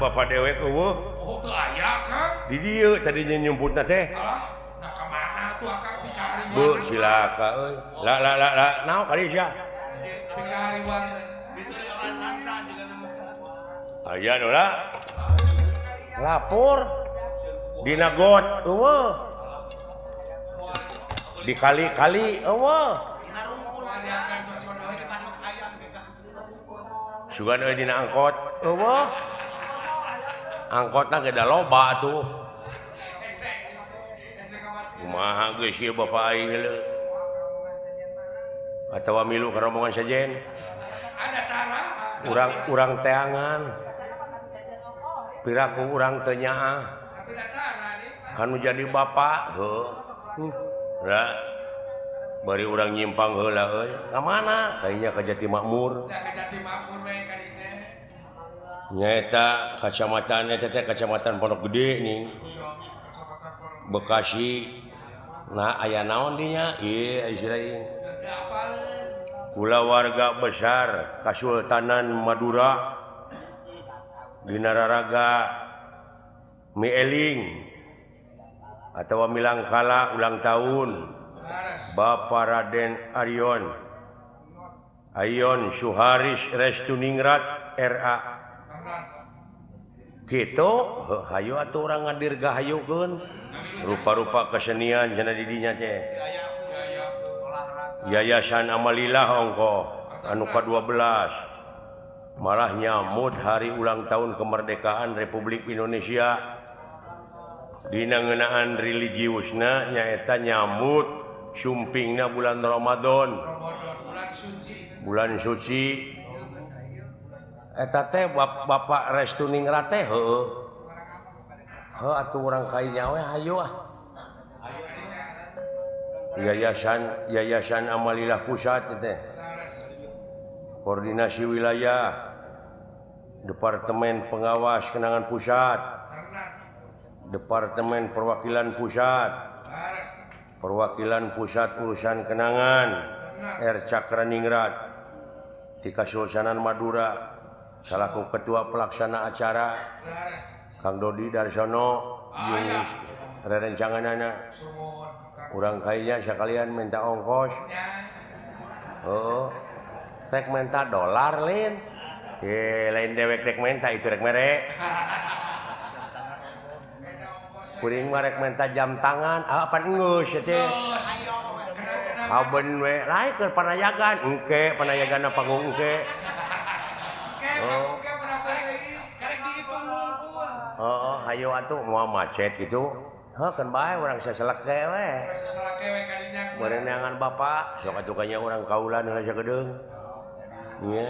Bapak dewek eueuh. Oh, teu aya, Kang. Di dieu tadinya nyumputna teh. Alah, nah ka mana tuh Akang dicari Bu, silaka euy. La, naon kali sia? Dicari wan diteri orang santa juga nama. Aya dola. Lapor dina got eueuh. Dikali-kali eueuh. Sugan euy dina angkot eueuh. Angkotna ge da loba tuh. Kumaha geus ieu bapak aing heuleuh. Atawa milu ka rombongan sajen. Ada tara. Urang teangan. Piraku urang teu nyaah. anu jadi bapak bari urang nyimpang heula euy ka mana kayaknya ka Jati Makmur nyaeta kacamatan eta teh kacamatan Pondok Gede nih Bekasi nah aya naon dinya ieu istilahna kula warga besar Kasultanan Madura dina raraga Mieling atau Milangkala ulang tahun Bapak Raden Ayon Suharis Restuningrat RA gitu hayu atuh urang ngadirgahayukeun rupa-rupa kesenian cenah di dinya teh Yayasan Amalillah ongko anu ka-12 malah nyambut hari ulang tahun kemerdekaan Republik Indonesia dina ngeunaan religiusna nyaeta nyambut sumpingna bulan Ramadan bulan suci eta teh Bapak Restuningrat teh heueuh atuh urang kainya we hayu Yayasan Amalillah Pusat teh koordinasi wilayah Departemen Pengawas Kenangan Pusat Departemen Perwakilan Pusat Urusan Kenangan R. Cakraningrat di Kasultanan Madura selaku Ketua Pelaksana Acara Kang Dodi Darsono jeung rerencanganana urang kayaknya sekalian minta ongkos rek minta dolar lain lain dewek rek minta itu rek mere kuring mah rek minta jam tangan pan geus teh aben we lain keur panayagan engke panayagana panggung engke hayu atuh moal macet gitu kan bae urang saselek we berenangan bapak sok atuh kanya urang kaulan heula sagedeung nya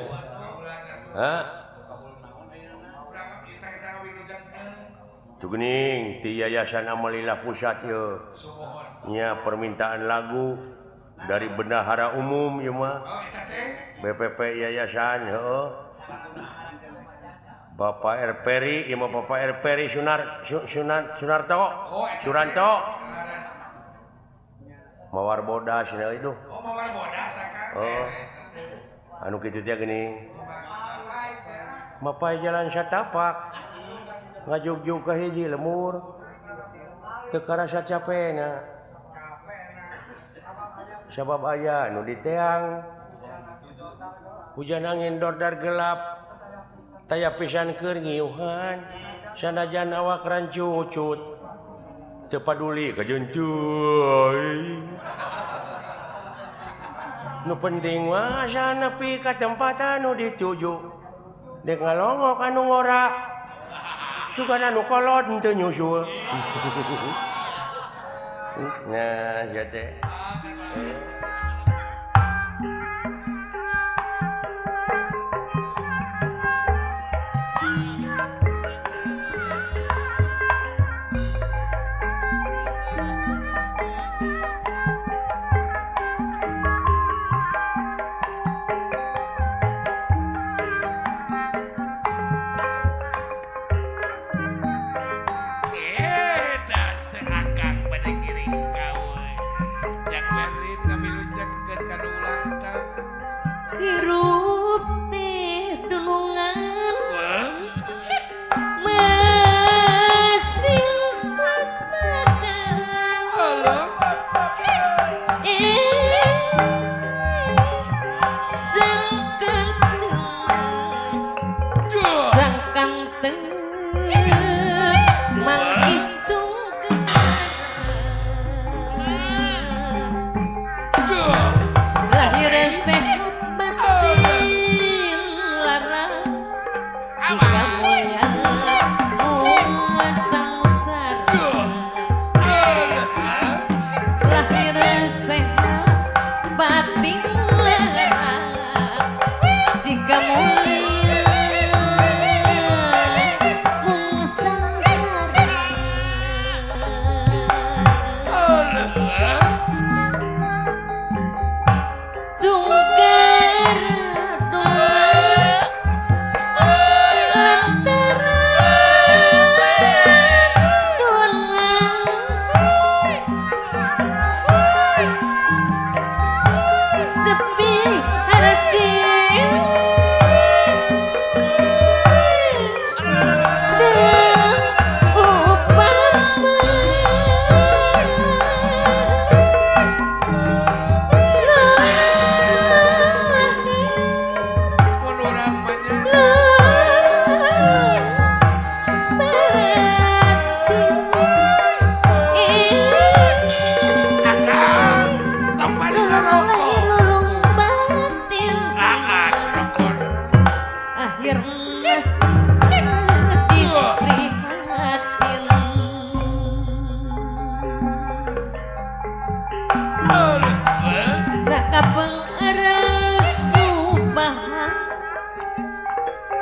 Tugening ti Yayasan Amalillah Pusat ye nya permintaan lagu dari bendahara umum ieu mah BPP Yayasan heuh Bapak Erperi ieu mah Bapak Erperi Sunarto Suranto mawar bodas cenah itu mawar bodas anu kitu teh geuning Bapak jalan satapak ngajugjug ka hiji lemur teu karasa capena sabab aya nu diteang hujan angin dordar gelap taya pisan keur ngiuhan sanajan awak rancucut teu paduli ka jeuntuy nu penting mah asa nepi ka tempat anu dituju dek ngalongok anu ngora sugana nu kolot teu nyusul nah jadi seakang pada giring kau yang Berlin ngambil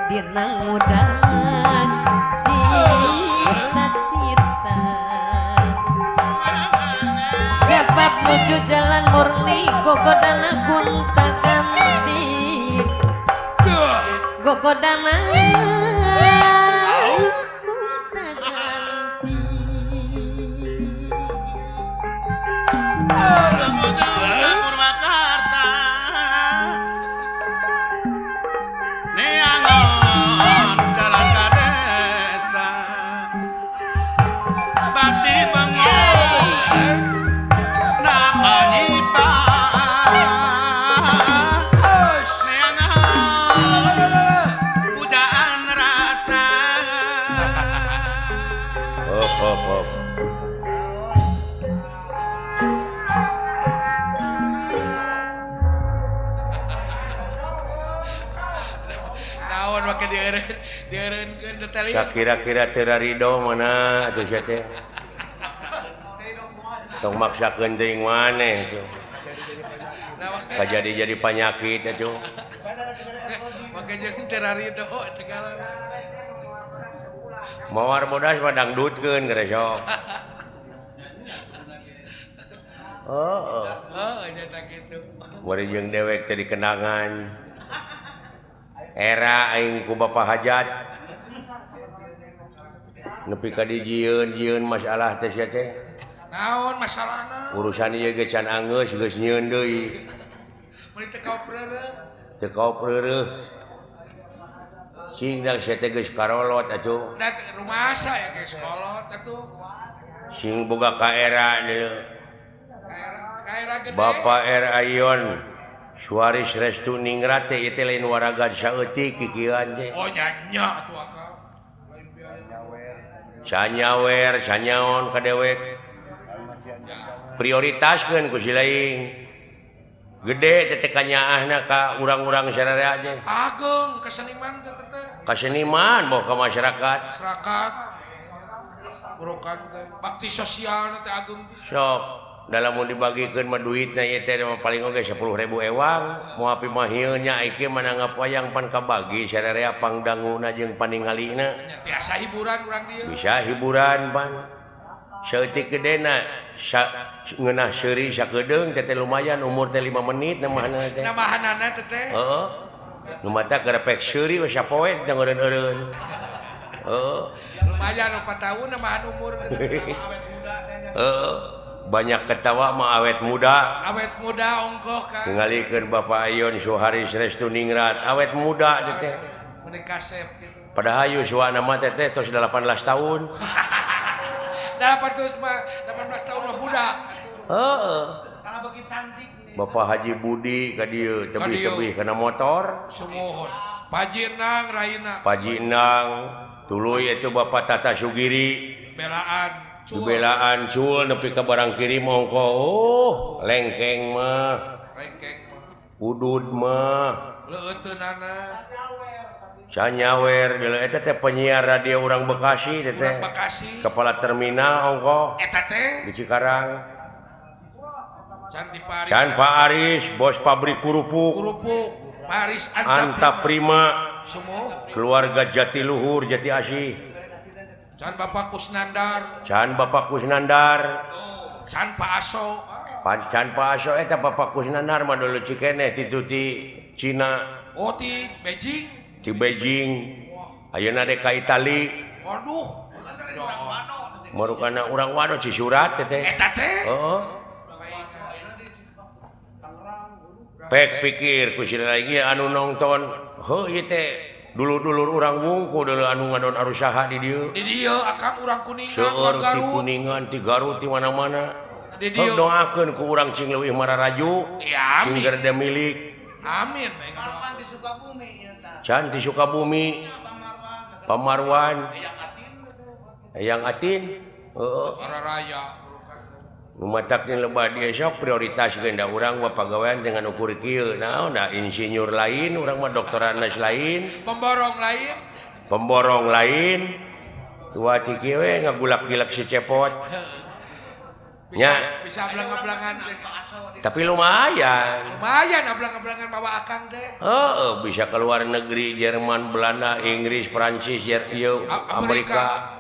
dinang mudah cita-cita sebab menuju jalan murni gogodana gunta ganti gogodana gunta ganti Purwakarta neangon jalan ka desa bakti bengong na anyipa neangon pujaan rasa hop. naon make dieureunkeun detali Kira-kira terarido mana atuh sia teh? Tong maksakeun teuing maneh tuh. Kajadi-jadi penyakit atuh. make jeung terarido segala Mawar bodas mah dangdutkeun geus sok. Oh. nyata gitu Mari jeung dewek teh dikenangan. Era aing ku Bapa Hajat. Nepi ka dijieun masalah teh sia teh. naon masalahna Urusan ieu ge can angeus geus nyieun deui. meuli teu kaop reureuh Teu kaop reureuh. Sing da sia teh geus karolot atuh. da rumasa ya geus kolot atuh Sing boga ka era deui. kaera gede Bapak R. Ayon Suaris Restu Ningrat teh ieu teh lain waraga saeutik kikieuan teh. oh nyanya atuh akal Canyawer, canyaon ka dewek. Prioritaskeun ku si lain. Gede teh kanyaahna ka urang-urang sararea teh. agung keseniman teh teh Ka seniman bawa ka masyarakat. masyarakat burukan teh bakti sosial teh agung Sok dalam mau dibagikeun mah duitna ieu teh mah paling oge 10.000 ewang. Moal api mah ieu nya iki manangap wayang pan kabagi sararea pangdanguna jeung paningalina. biasa hiburan urang dieu Bisa hiburan pan. Saeutik gedena ngeunah seuri sakedeung teh lumayan umur teh 5 menit namahna teh. namahanana teh teh Heeh. Nu mata gerepek seuri we sapoe teh eureun-eureun. Heeh. lumayan 4 tahun namahan umur teh awet muda teh Heeh. Banyak ketawa mah awet muda. awet muda ongkoh kan Tingalikeun Bapak Ayon Suharis Restu Ningrat awet muda teh. menikah kasep gitu Padahal yuswana mah teh tos 18 tahun. dapat terus mah 18 tahun mah budak Heeh. karena bagi cantik Bapak Haji Budi ka dieu tebih-tebih kana motor. sumuhun pajinang raina Paji Endang tuluy itu Bapak Tata Sugiri belaan belaan cul nepi ka barang kiri mongko lengkeng mah rengkeng mah udud mah leuteunana canyawer geuleuh eta teh penyiar radio urang Bekasi teh urang Bekasi kepala terminal ongko eta teh di Cikarang cantik Paris can Pak Aris bos pabrik kerupuk kerupuk Paris Anta Prima semua keluarga Jatiluhur Jati Asih can Bapak Kusnandar can Bapak Kusnandar can Pak Aso can Pak Aso eta Bapak Kusnandar mah dulu cikeneh ti Cina oh di Beijing di Beijing ayeuna dek ka Itali waduh marukana urang wano Cisurat teh eta teh heeh pek pikir ku sila lagi anu nonton heuh ieu teh dulur-dulur urang wungkul dulu anu ngadon arusaha di dieu di dieu akang urang kuningan seueur ti Garut Kuningan ti Garut ti mana-mana di dieu doakeun ku urang cing leuwih mararaju ya sing amin gerde milik amin di Sukabumi ieu tah. can di Sukabumi Pamarwan Hayang Atin heeh para raya Numataknya lebah dia sok prioritas genda orang mah pagawean dengan ukur kieu. Naon da insinyur lain, urang mah doktoranas lain, pemborong lain. Tua ti kieu we ngagulak-gilak si cepot. Bisa belang-belangan tapi lumayan belang-belangan bawa akang teh. Bisa ke luar negeri Jerman Belanda Inggris Prancis Amerika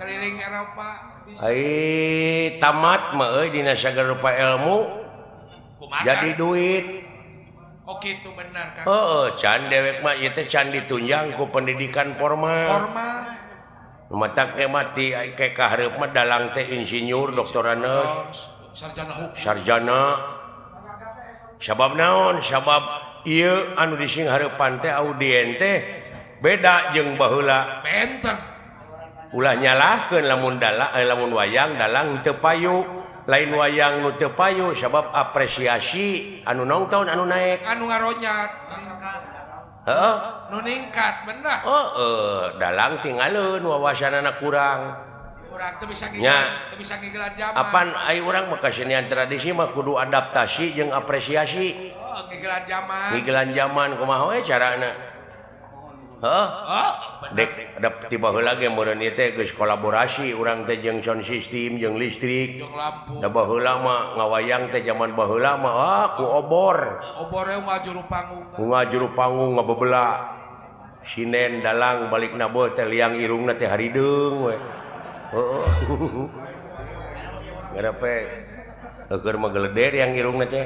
keliling Eropa bisa. Tamat mah dina sagala rupa ilmu jadi duit. Oh gitu benar kan. Can dewek mah ieu teh can ditunjang ku pendidikan formal. Matak mati kayak kaharep mah dalang teh insinyur doktoraneus sarjana sabab naon sabab ieu anu dising hareupan teh audien teh beda jeung baheula benten ulah nyalahkeun lamun wayang dalang teu payu lain wayang nu teu payu sabab apresiasi anu nongton anu naek anu ngaronyat nu ningkat bener. Dalang tinggalin wawasanana kurang teu bisa ngigelan zaman. Apan ai urang mah kasenian tradisi mah kudu adaptasi jeung apresiasi. Ngigelan zaman kumaha we carana? Dek tiba heula ge meureun ieu teh geus kolaborasi urang teh jeung sound system jeung listrik. Jeung lampu. Da baheula mah ngawayang teh zaman baheula mah ku obor. Obore mah juru panggung. Juru panggung ngabebeula. Sinen dalang balikna beuh teh liang irungna teh harideung we. Heeh. Ngarepe keur mah geledder yang irungna teh.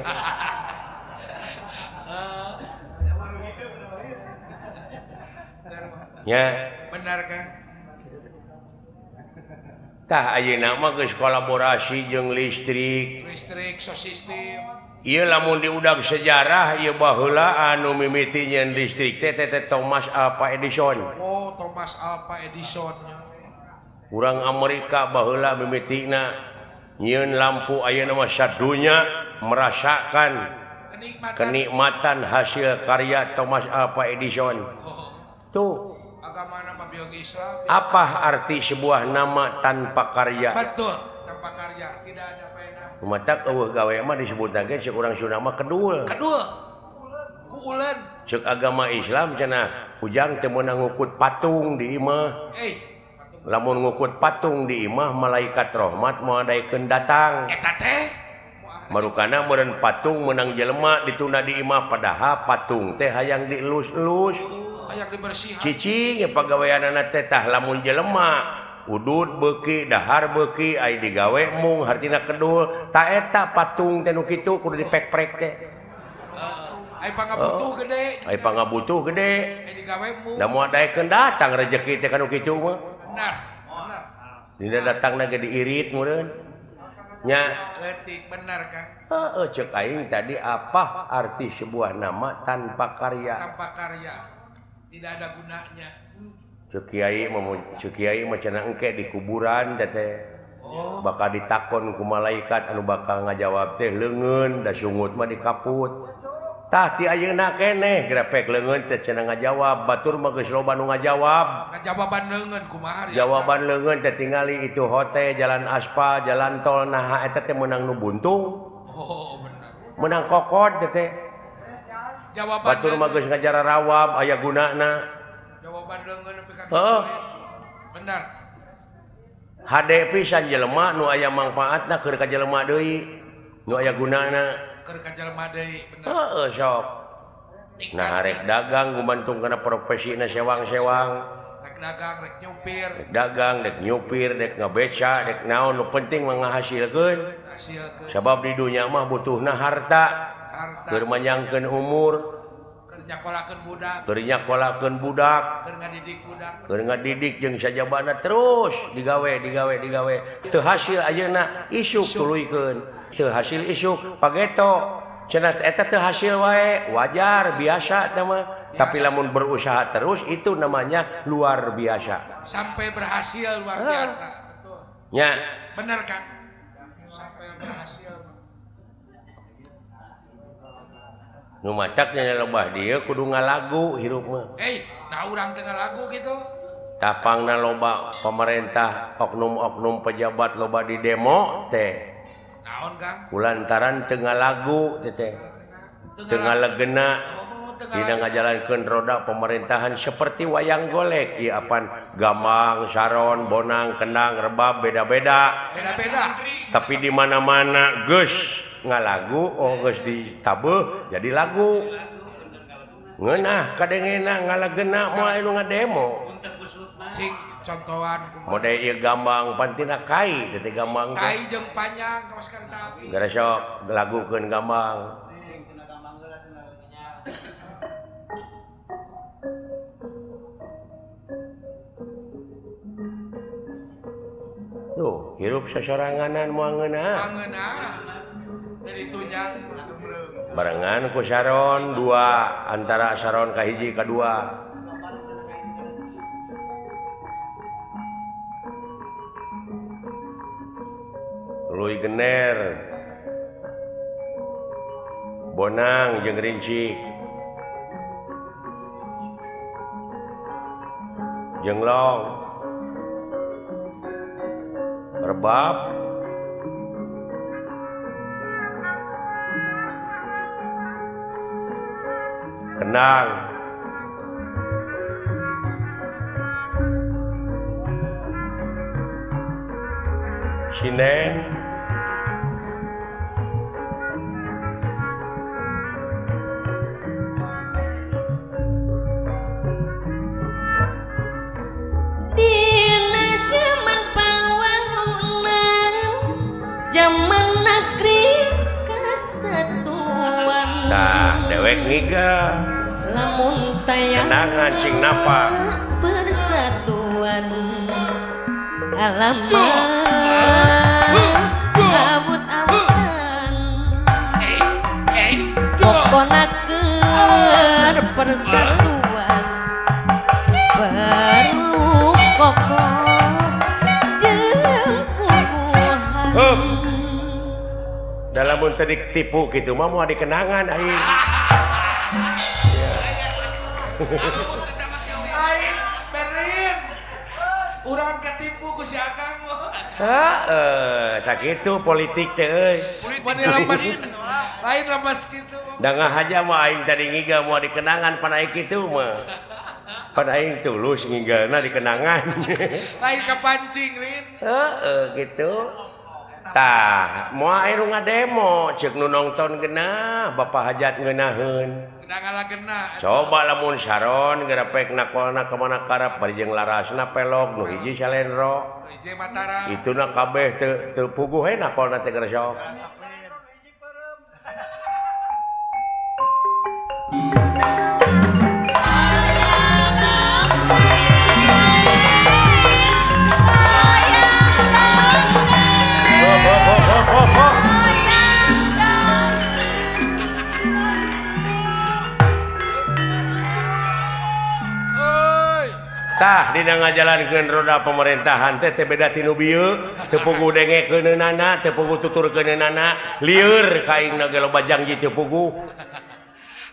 Benar kan? Tah ayeuna mah geus kolaborasi jeung listrik sound system. Ieu lamun diudag sejarah ieu baheula anu mimiti nyeun listrik teh Thomas Alva Edison. Thomas Alva Edison. Urang Amerika baheula mimitina nyieun lampu ayeuna mah sadunya merasakan kenikmatan hasil karya Thomas Alva Edison. Tuh agamana mah biologi Islam. Apa arti sebuah nama tanpa karya? Betul, tanpa karya tidak ada faedah. Matak eueuh gawe mah disebutna ge ceuk urang Sunda mah kedul. Ku uleun. Ceuk agama Islam cenah ujang teu meunang ngukut patung di imah. Lamun ngukut patung di imah malaikat rahmat moal daekeun datang. Eta teh marukana meureun patung meunang jelema ditunda di imah padahal patung teh hayang dielus-elus. Hayang dibersihan. Cicing pagaweanana teh tah lamun jelema udud beuki dahar beuki ai digawe mung hartina kedul ta eta patung teh nu kitu kudu dipek-prek teh. Ai pangabutuh gede. Ai pangabutuh gede. Ai digawe mung. Da moal daekeun datang rezeki teh kanu kitu mah. Benar. Dina datangna ge diirit meureun. Nya leutik benar kan? Cek aing tadi apa arti sebuah nama tanpa karya? Tanpa karya. Tidak ada gunanya. Cek kiai mah cenah engke di kuburan teh. Bakal ditakon ku malaikat anu bakal ngajawab teh leungeun da sungut mah dikaput. Tah ti ayeuna keneh grepek leungeun teh cenah ngajawab, batur mah geus loba nu ngajawab. Ngajawaban leungeun kumaha? Jawaban leungeun teh tingali itu hotel, jalan aspal, jalan tol nah eta teh meunang nu buntung. Benar. Meunang kokod teh. Jawaban batur mah geus ngajara rawab aya gunana. Jawaban leungeun nepi ka Heeh. Benar. Hade pisan jelema nu aya mangpaatna keur ka jelema deui. Nu aya gunana. Keur ka jelema deui, bener. Heeh, sok. Nah, rek dagang gumantung kana profesina sewang-sewang. Rek dagang, rek nyupir. Rek dagang, rek nyupir, rek ngabeca, rek naon nu penting mah ngahasilkeun. Hasilkeun. Sabab di dunya mah butuhna harta. Keur manyangkeun umur. Keur nyakolakeun budak. Keur nyakolakeun budak. Keur ngadidik budak. Keur ngadidik jeung sajabana terus digawe. Teu hasil ayeuna isuk tuluykeun. Teu hasil isuk pageto. Cenah eta teu hasil wae, wajar biasa teh mah. Tapi lamun berusaha terus itu namanya luar biasa. Sampai berhasil luar biasa. Betul. Nya. Benar kan? Sampai berhasil. Nu macaknya lobah dieu kudu ngalagu hirup mah. Nah urang teu ngalagu gitu. Tapangna loba pemerintah, oknum-oknum pejabat loba di demo teh. Naon Kang? Kulantaran teu ngalagu teh. Teu ngalegena. dina ngajalankeun roda pemerintahan seperti wayang golek ieu apan Gambang, Saron, Bonang, Kendang, Rebab beda-beda. Tapi di mana-mana geus ngalagu geus ditabeuh jadi lagu. Ngeunah kadengena ngalageuna moal anu ngademo. Cing contohan Mode ieu Gambang pantina kai teh Gambang teh. kai jeung panjang kaos kereta api. Gara sok lagukeun Gambang. Tuh, hirup sasoranganan moal ngeunah. Jadi tunjang Barengan ku Saron 2 antara Saron ka hiji ka 2. Tuluy Gener, Bonang jeung Rincik, Jenglong, Rebab, Kendang, Sinen, Dina jaman pawangunan jaman negeri kasatuan tah dewek ngiga, lamun tayang kenangan sing napa. persatuan alamat abut-abutan pokonakeun persatuan perlu kokoh jeung kukuhan. Dalam mun teu ditipu kitu mah moal dikenangan aing. Aing Berlin. Urang ketipu ku si Akang. Heeh, tak kitu politik teh euy. Mun lemes. Lain lemes kitu. Da ngahaja mah aing tadi ngiga moal dikenangan pan aing kitu mah. Pan aing tulus ngigalna dikenangan. Lain kepancing, Lin. Heeh, gitu. Tah, moal aya nu ngademo ceuk nu nongton geunah Bapak Hajat ngeunaheun. Gena. Coba lamun Saron gerepek nakolna ka mana karep bari jeung larasna pelok nu hiji Salendro. Hiji Mataram. Ituna kabeh teu puguh he nakolna teh geresok. Tah dina ngajalankeun roda pemerintahan teh beda tinu bieu, teu puguh dengekeunana, teu puguh tuturkeunana, lieur kaingna ge loba janji teu puguh.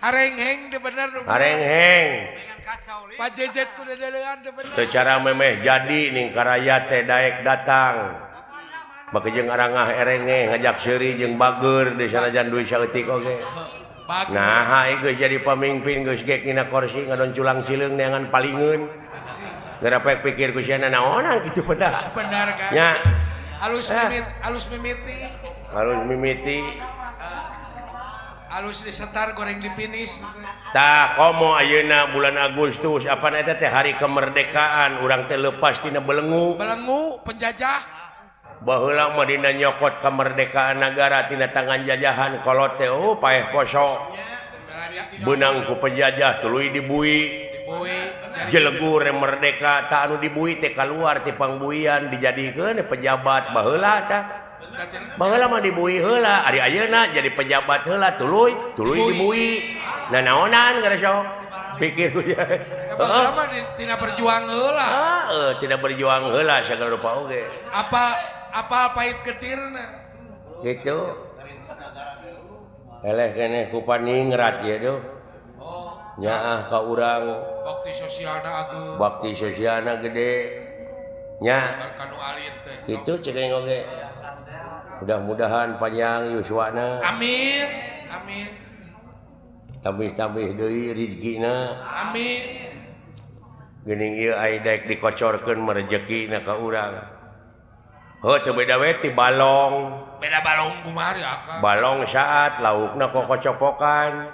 Arengheng teh bener. Arengheng. Pak Jejet ku dedeuan teh bener. Teu cara memeh jadi ning karaya teh daek datang. Make jeung arangah erenge ngajak seuri jeung bageur di sanajan duit saeutik oge. Nah, hae geus jadi pamimpin geus gek dina kursi ngadon culang cileung neangan palingeun. Gerepek pikir ku siana naonan kitu pedah. Benar kan? Nya. Alus mimiti. Alus mimiti. Alus disetar goreng di finish. Tah komo ayeuna bulan Agustus apana eta teh hari kemerdekaan urang teh leupas tina belenggu. Belenggu penjajah. Baheula mah dina nyokot kemerdekaan negara tina tangan jajahan kolot teh paeh poso. Beunang ku penjajah tuluy dibui. Jelegur merdeka tak anu dibui teh keluar ti pangbuian dijadikeun pejabat baheula tah. Baheula mah dibui heula, ari ayeuna jadi pejabat heula tuluy dibui. Nah naonan garesok pikir ku ya. Baheula mah tina berjuang heula. Heeh, tidak berjuang heula sagala rupa oge. Apa pahit ketirna. Gitu. Eleh keneh ku paningrat ye tuh. Nyaah ka urang bakti sosialna gede nya kitu cek oge mudah-mudahan panjang yuswana amin tambih deui rezekina. Amin. Geuning ieu aya daek dikocorkeun merejekina ka urang. Heuh teu beda we ti balong. Beda balong kumari akang. Balong saat laukna kokocopokan.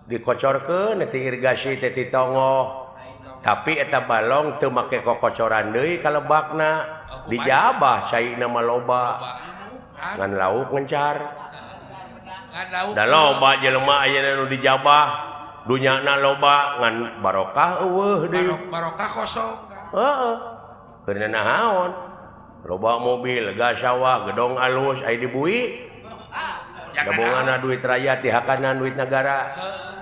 Dikocorkeun ti irigasi teh ti tongoh. Tapi eta balong teu make kokocoran deui ka lebakna. Dijabah caina mah loba. Ngan lauk ngencar. Da loba jelema ayeuna nu dijabah, dunyana loba ngan barokah eueuh deui. Barokah kosong. Heeh. Keur nahaon? Loba mobil, gas sawah, gedong alus aya di bui. Gabunganna duit rakyat dihakanan duit negara.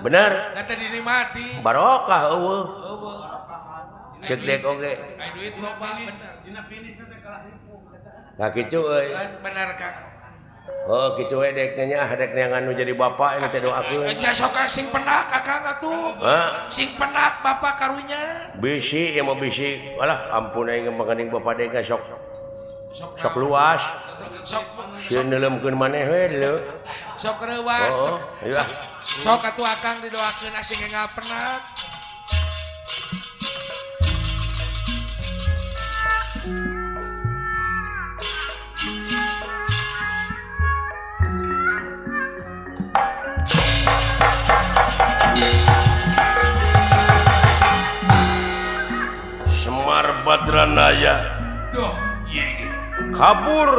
Bener? Da teh dinikmati. Barokah eueuh. Cek dek oge. Aya duit loba bener. Dina finish teh kalah ribu. Nah kitu euy. Bener Kang. Oh kitu we dek nya dek nganu jadi bapak ini teh doakeun. Nya sok sing penak Akang atuh. Hah? Sing penak bapak karunya. Bisi ya mau bisi. Alah ampun aing manganding bapak dek sok luas. Sieun neuleumkeun maneh we leu. Sok reuwas. Oh, iya. Sok atuh Akang didoakeun asing enggal penak. Semar Badranaya Duh, iya. kabur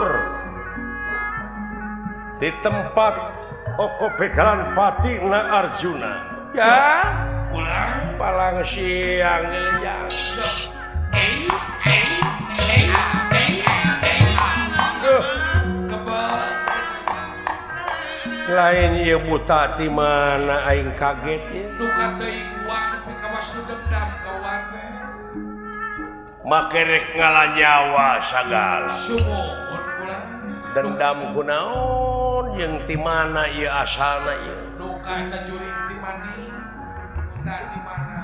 di tempat Oko Begalan Pati na Arjuna. Ya, Pulang. palang siang ya. Kebal. Lain ieu buta ti mana aing kaget ya. Duka teuing uang nepi ka was nu dendam ka uang teh. Make rek ngalanyawa sagala. Sumuhun pulang. Dendam kunaon jeung ti mana ieu asalna ieu. Duka eta juring ti mandi. Duka di mana?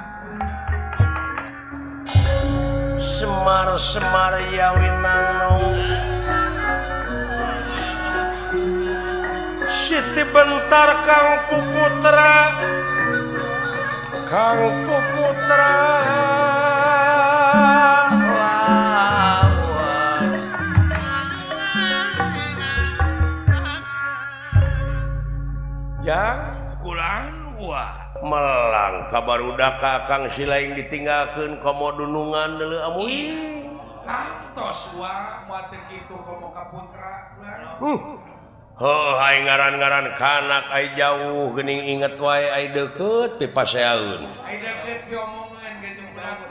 Semar yawinang Siti bentar Kang Puputra lawan yang Kulan wah. melang kabarudak ka Kang silaing ditinggalkeun komo dunungan deuleu amuy. Kantos wah moal teh kitu komo ka putra. Heuh aing ngaran-ngaran kanak ai jauh geuning inget wae ai deukeut pipaseaeun. Ai deukeut diomongeun gitu berat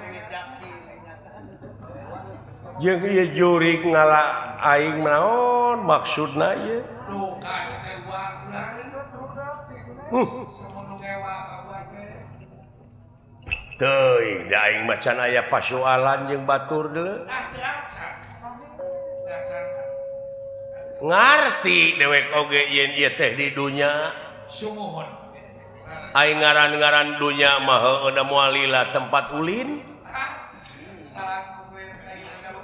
Jeung ieu jurig ngala aing naon maksudna ieu? duka teh wah ulah. Samun ngewa ka wah teh. Teuing da aing macan aya pasoalan jeung batur deuleu. Ah teu acan. Ngarti dewek oge yen ieu teh di dunya. Sumuhun. Aing ngaran-ngaran dunya mah heueuh da moal lila tempat ulin. Salah kumaha kai ka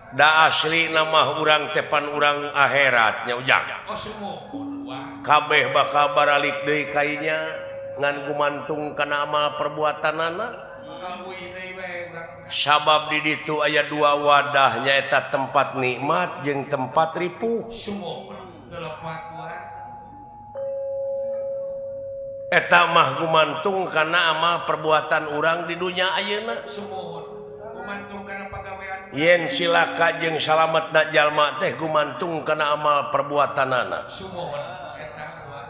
Da asli nama urang tepan urang akhirat nya ujang. Oh sumuhun wah. Kabeh bakal baralik deui kainya ngan gumantung kana amal perbuatanana. Kalui deui we urang. Sabab di ditu aya dua wadah nyaeta tempat nikmat jeung tempat ripuh. Sumuhun gelepat wah. Eta mah gumantung kana amal perbuatan urang di dunya ayeuna. Sumuhun. Gumantung kana pagawean. Yen cilaka jeung salametna jalma teh gumantung kana amal perbuatanana. Sumuhun eta wah.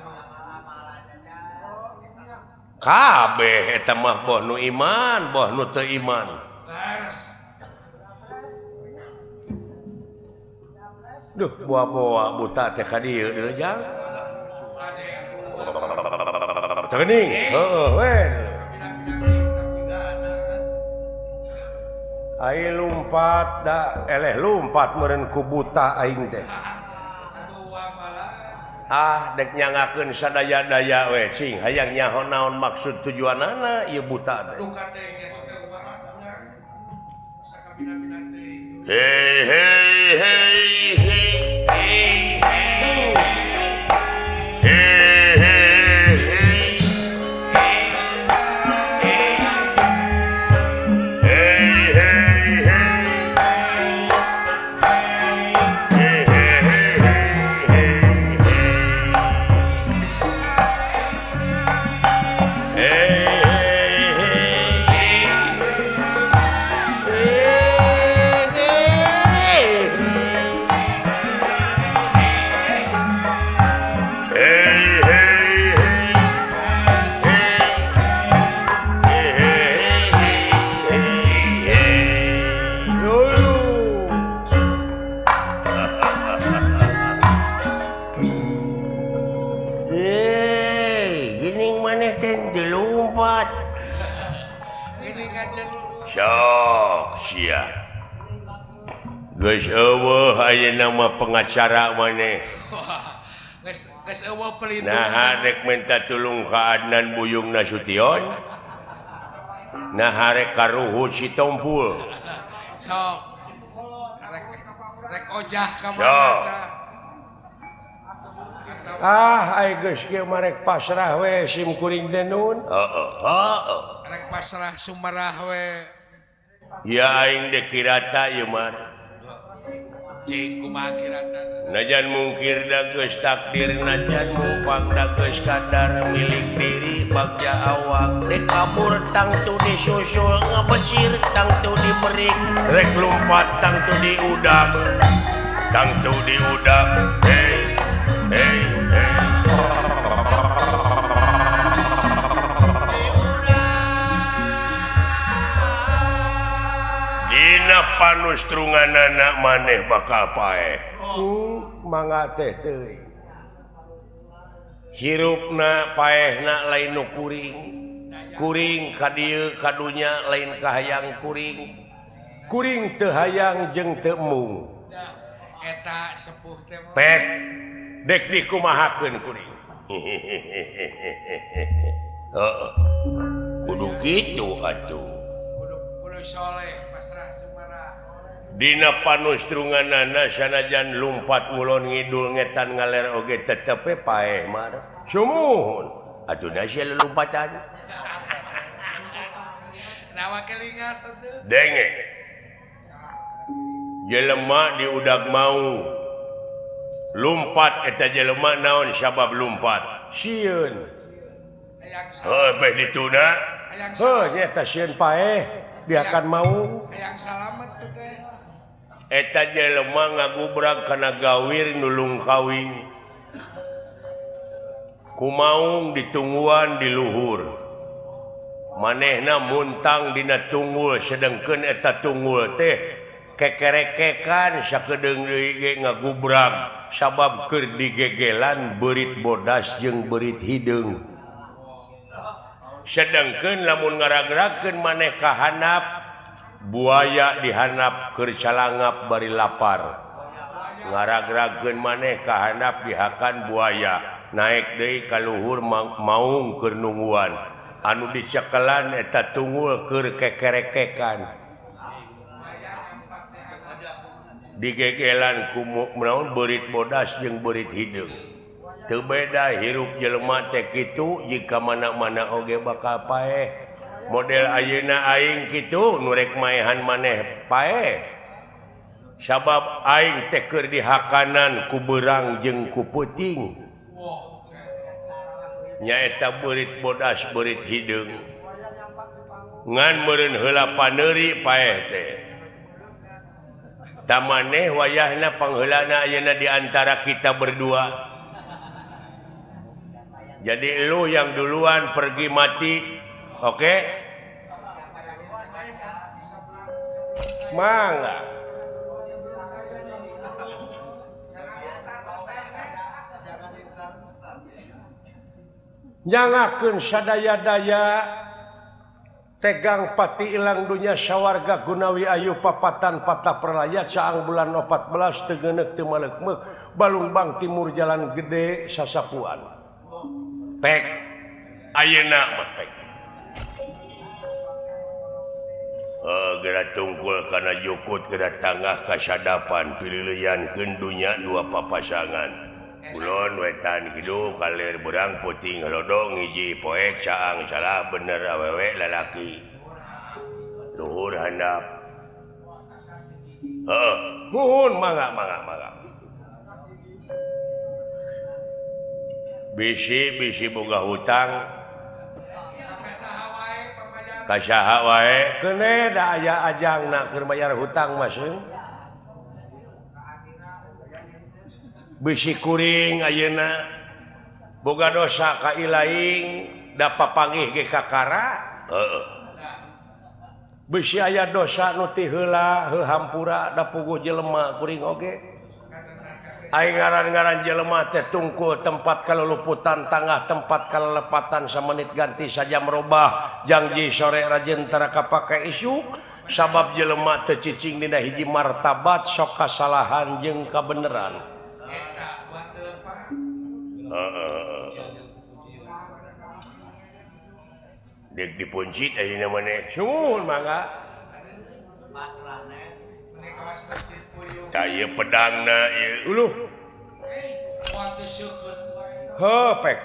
Kabeh eta mah boh nu iman, boh nu teu iman. Laras. Duh, boa-boa buta teh ka dieu deuleu jang. Ade Teuning, heueuh we. Ai lumpat da eleh lumpat meureun ku buta aing teh. Ah dek nyangakeun sadaya-daya we cing hayang nyaho naon maksud tujuanana ieu buta teh. Hei hei hei hei hei hei hei hei lumpat Ini ngajen sok sia geus eueuh aya nama pengacara maneh geus eueuh pelindung. nah rek minta tulung ka Adnan Buyung Nasution nah rek ka Ruhut Sitompul Sok. Rek ojah ka Sok. mana? Ay geus kieu marek pasrah we sim kuring teh nun. Heeh. Rek pasrah sumarah we. Ya aing de kirata ieu mah. Cing kumaha kiratan. Najan mungkir da geus takdir najan mumpang da geus kadar milik diri bagja awak rek kabur tangtu disusul ngabecir tangtu dimerik rek lumpat tangtu diudag tangtu diudag hey hey dina panustrungan anak maneh bakal paeh mangga teh teuing hirupna paehna lain nu kuring ka dieu kadunya lain kahayang kuring teu hayang jeung teu mung Eta sepuh teh pet dek dikumahakeun kuring heeh kudu kitu atuh kudu soleh pasrah sumarah. dina panustrunganana sanajan lumpat ngulon ngidul ngetan ngaler oge tetep paeh mar sumuhun atuh da sia lelumpatan Nawa kelingas atuh. denge jelema diudag mau lumpat eta jelema naon sabab lumpat sieun beh dituna nyata sieun paeh biakan mau Hayang salamet tuh teh. eta jelema ngagubrag kana gawir nulung kawing kumaung ditungguan di luhur manehna muntang dina tunggul sedengkeun eta tunggul teh kekerekekan sakedeung deui ge ngagubrag sabab keur digegelan beurit bodas jeung beurit hideung sedengkeun lamun ngaragragkeun maneh ka handap buaya dihandap keur calangap bari lapar ngaragragkeun maneh ka handap dihakan buaya naik deui ka luhur maung keur nungguan anu dicekelan eta tunggul keur kekerekekan digegelan ku naon beurit bodas jeung beurit hideung teu beda hirup jelema teh kitu jika mana-mana oge bakal paeh model ayeuna aing kitu nu rek maehan maneh paeh sabab aing teh keur dihakanan ku beurang jeung ku peuting nyaeta beurit bodas beurit hideung ngan meureun heula paneuri paeh teh da maneh wayahna pangheulana ayeuna di antara kita berdua jadi lu yang duluan pergi mati oke mangga nyangakeun sadaya-daya tegang pati ilang dunya sawarga gunawi ayu papatan patah perlayat saang bulan 14 tegenek teu malekmek balung timur jalan gede sasapuan pek ayeuna mah pek geura tungkul kana jukut geura tangah kasadapan pililiankeun dunya dua papasangan kulon wetan kidu kalir berang puting halodong hiji poek caang salah bener awewe lalaki luhur handap nuhun mangga bisi boga hutang ka saha wae keune da aya ajangna keur bayar hutang mas bisi kuring ayeuna boga dosa ka ilaing da papanggih ge kakara bisi aya dosa nu ti heula heu hampura da puguh jelema kuring oge ngaran-ngaran jelema teh tungkul tempat kaluluputan tangah tempat kalelepatan samenit ganti saja merubah janji sore rajin tara kapake isu sabab jelema teu cicing dina hiji martabat sok kasalahan jeung kabeneran. Dek dipuncit ayeuna maneh. Suhun mangga. Taya pedangna ieu. Uluh. Heuh pek.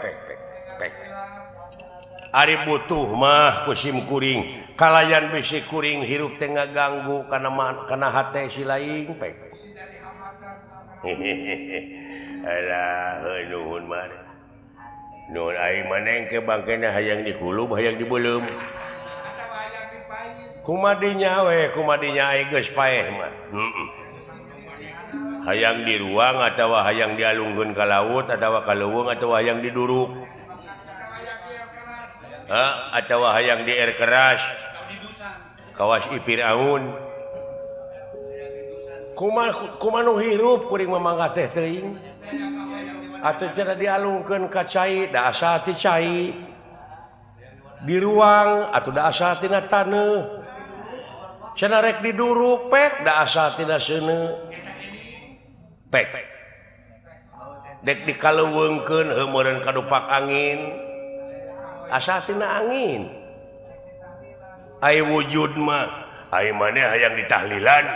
Ari butuh mah kusim kuring. Kalayan bisi kuring hirup teh ngaganggu kana hate si laing pek. Alah nuhun mah. Nuhun aing maneh ke bangkena hayang dikulub hayang dibeuleum. Kumadinya aing geus paeh mah. Hayang di ruang atawa hayang dialungkeun ka laut atawa ka leuweung atawa hayang diduruk. Atawa hayang di air keras. Kawas ipir aun. Kumaha nu hirup kuring mamangga teh teuing. Atuh cenah dialungkeun ka cai da asa ti cai. Di ruang atuh da asa tina taneuh. Cenah rek diduruk pek da asa tina seuneu. Pek. Dek dikaleuweungkeun heumeureun kadupak angin. Asa tina angin. Ai wujud mah ai maneh hayang ditahlilan.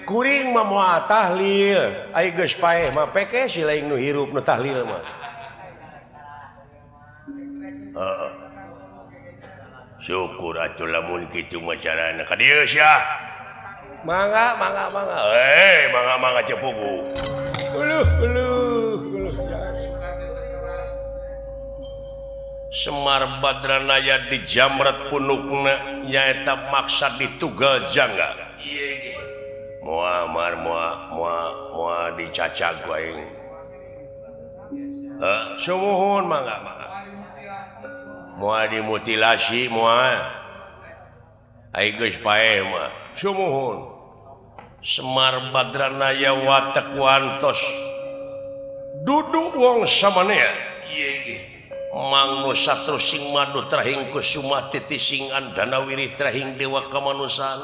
Kuring mah moal tahlil, ai geus paeh mah peke si laing nu hirup nu tahlil mah. Syukur atuh lamun kitu mah carana. Ka dieu sia. Mangga. Mangga cepugu. Uluh. Semar Badranaya di jamrat punukna nyaeta maksad ditugal jangga. Moal dicacag ku aing. Sumuhun mangga. Moal dimutilasi moal. Ai geus paeh mah. Sumuhun. Semar Badranaya watek wantos duduk wong samanea. Mangnu satru sing madu trahing kusuma titi sing andana wirih trahing dewa kamanusan.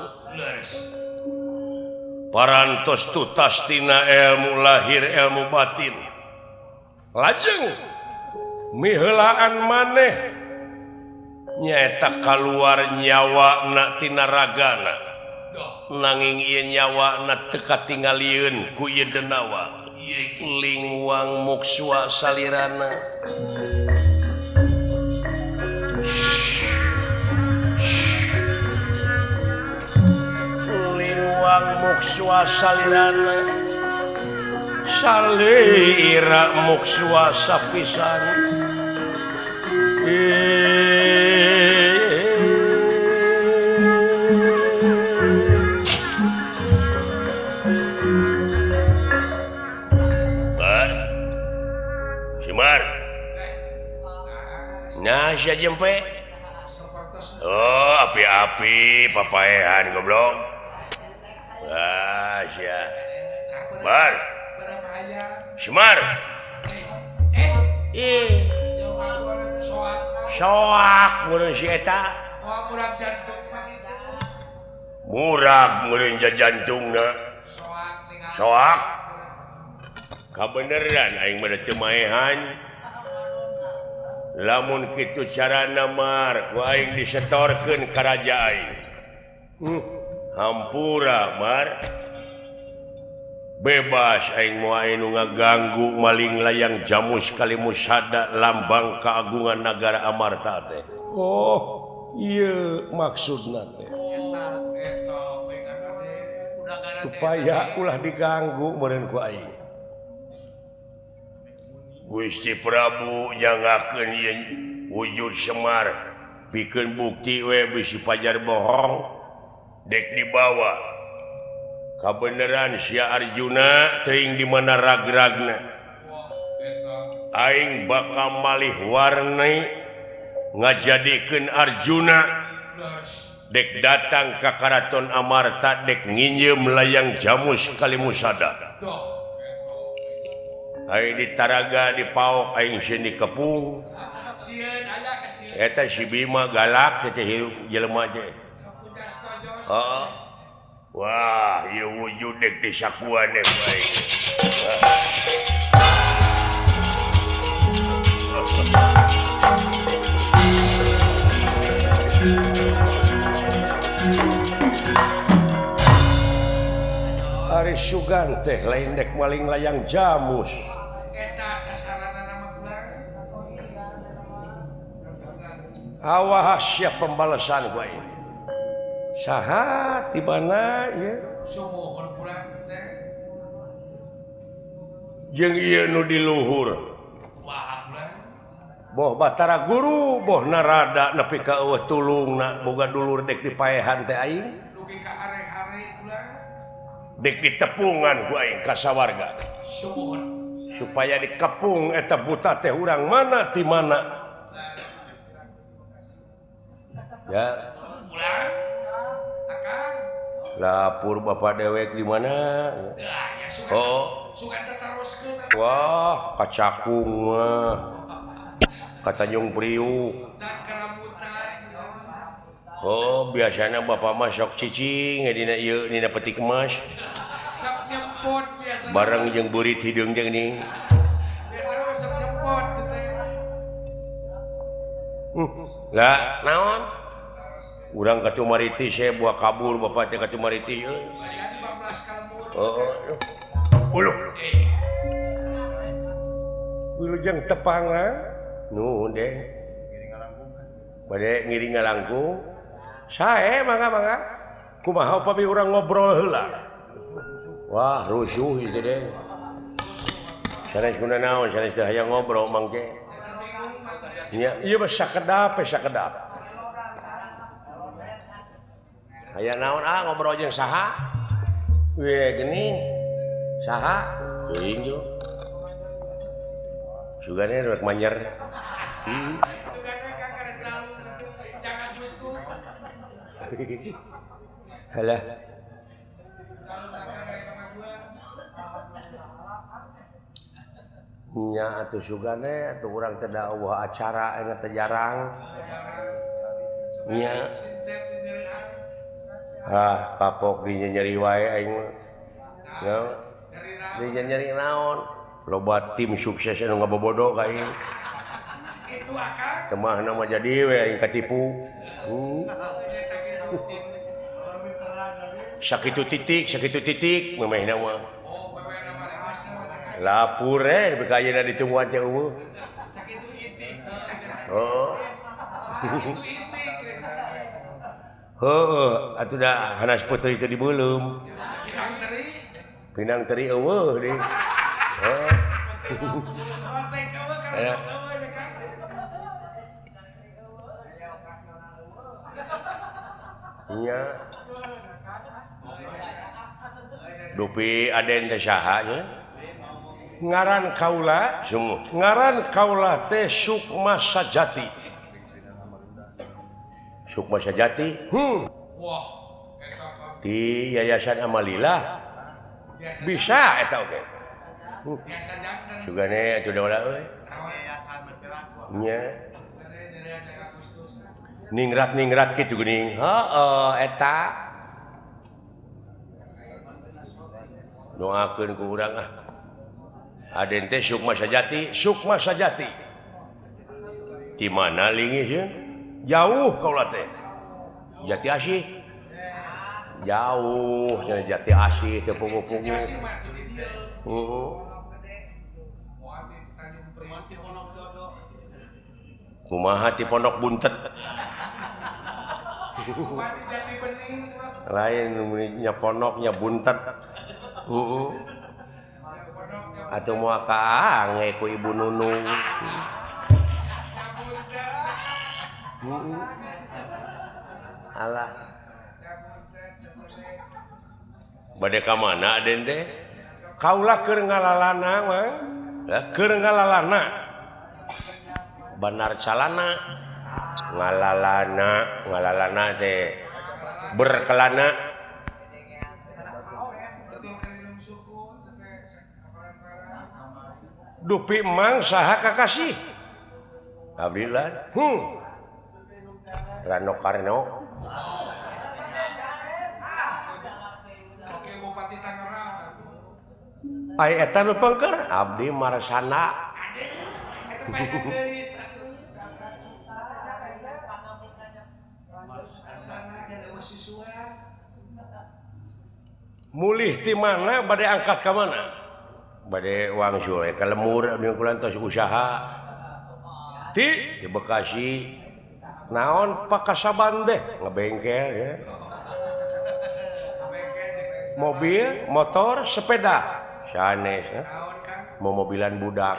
Parantos tutas tina ilmu lahir ilmu batin. Lajeng miheulaan maneh nyaeta kaluar nyawana tina ragana. Nanging ieu nyawana teu katingalieun ku ieu denawa. Lingwang muksua salirana. Lingwang muksua salirana. Salira muksua sapisan. Nah, sia jempe. Oh, api-api papaehan goblok. Ah, sia. Bar. Semar. Soak meureun si eta. Murag meureun jantungna. Soak. Kabeneran aing mah teu maehan. Lamun kitu carana mar ku aing disetorkeun ka raja aing. Hampura mar. Bebas aing moal anu ngaganggu maling layang jamus kalimusada lambang keagungan nagara Amarta teh. Oh, ieu maksudna teh. Supaya ulah diganggu meureun ku aing. Gusti Prabu nyangakeun ieu wujud Semar pikeun bukti we bisi pajar bohong dek dibawa kabeneran sia Arjuna teuing di mana ragragna aing bakal malih warni ngajadikeun Arjuna dek datang ka karaton Amarta dek nginjeum layang jamus kalimusada. Ai di Taraga di Paok aing sieun di Kepung. Sieun aya ka sieun. Eta si Bima galak teh hirup jelema teh. Sapujas tojos. Heeh. Wah, ieu wujud dek di sakuan dek bae. Ari Sugan teh lain dek maling layang jamus. Eta sasaranna nama kurang. Awas siap pembalasan gue ini. Saha tibana ya. Sumuhun kurang teh. Jeung ieu nu di luhur. Wah kurang. Boh Batara Guru, boh narada nepi ka eueuh tulungna boga dulur dek di paehan teh aing. Dugi ka are-are kurang. Dek ditepungan ku aing ka sawarga. Sumuhun. Supaya dikepung eta buta teh urang mana ti mana. Ya. Kurang. Akang. Lapur Bapak dewek di mana? Ya sugan. Oh. Sugan teruskeun. Wah, kacakung mah. Ka Tanjung Priuk. Can kerambutan. Oh, biasanya Bapak mah sok cicing dina ieu dina peti kemas. Sok nyempot biasa. Bareng jeung beurit hideung jeung ning. Biasana sok nyempot teh. Lah, naon? Urang ka Tumariti saya buah kabur Bapak teh ka Tumariti euy. Saya di 15 kalmur. Oh. Uluh. Wilujeng tepanga. Nuhun deh. Bade ngiring ngalangkung. Sae mangga. Kumaha upami urang ngobrol heula. Wah, rusuh itu deh. Sanes guna naon, sanes teh hayang ngobrol mangke. Nya, ieu mah sakedap. Aya naon ngobrol jeung saha? Weh geuning. Saha? Teuing jo. Sugane rek manyer. Sugana ka kada tahu. Jangan guskus. Halah. Nya atuh sugane atuh urang teh da eueuh acara aya teh jarang. Nya. Kapok di nyeri wae aing mah. Ya. Di nyeri naon? Loba tim sukses anu ngabobodo ka aing. Itu akang. Temahna mah jadi we aing katipu. Sakitu titik memehna mah. Oh, bae nama remasna. Lapur nepi ka ayeuna ditungguan teh eueuh. Sakitu itik. Oh. Sakitu itik. Heueuh, atuh da hanas peuteui teh dibeulem. Pirang teri. Pinang teri eueuh deui. Heh. Kontek eueuh karena eueuh dekat. Nya. Dupi aden teh saha nya? Ngaran kaula, sungguh. Ngaran kaula teh Sukma Sajati. Sukma Sajati? Wah, eta kan. Di Yayasan Amalillah. Bisa eta oge. Biasa jangan. Sugane atuh daula euy. Yayasan bergerak. Nya. Dari Agustus. Ningrat kitu geuning. Heeh, eta. Doakeun ku urang ah. Aden teh Sukma Sajati. Di mana linggih ye? Jauh kaula teh. Jati Asih. Jauh, Jati Asih teh pungu-pungu. Yasi mah tuh di dieu. Heeh. Moal di Tanjung Priok di Pondok Dodo. Kumaha ti Pondok Buntet. Moal di Jati Bening. Lain nya pondok nya buntet. Heeh. Atuh moal kaange ku Ibu Nunung. Alah. Bade ka mana aden teh? Kaula keur ngalalana mah. Ya, keur ngalalana. Banar calana. Ngalalana teh berkelana. dupi emang saha kakasih abdi lan Rano Karno Oke Bupati Tangerang. ai eta nu pengker abdi Marsana Eta pengen geulis. Sana ada mahasiswa. mulih ti mana bade angkat ka mana bade wangsul ka lemur abdi kulan tos usaha ti Bekasi naon pakasaban deh ngebengkel ya mobil motor sepeda sanes ya. Naon kan? Mau mobilan budak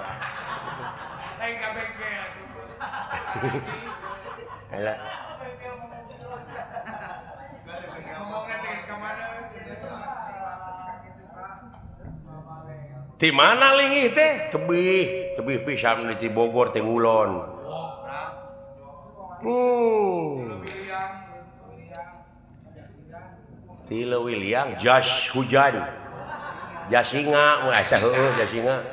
Lain ka bengkel. Alah. Ngomongna teh ka mana? Ti mana linggih teh tebih pisan di Bogor teh ngulon Ti Leuwiliang jas hujan jas singa mun asa heueuh jas singa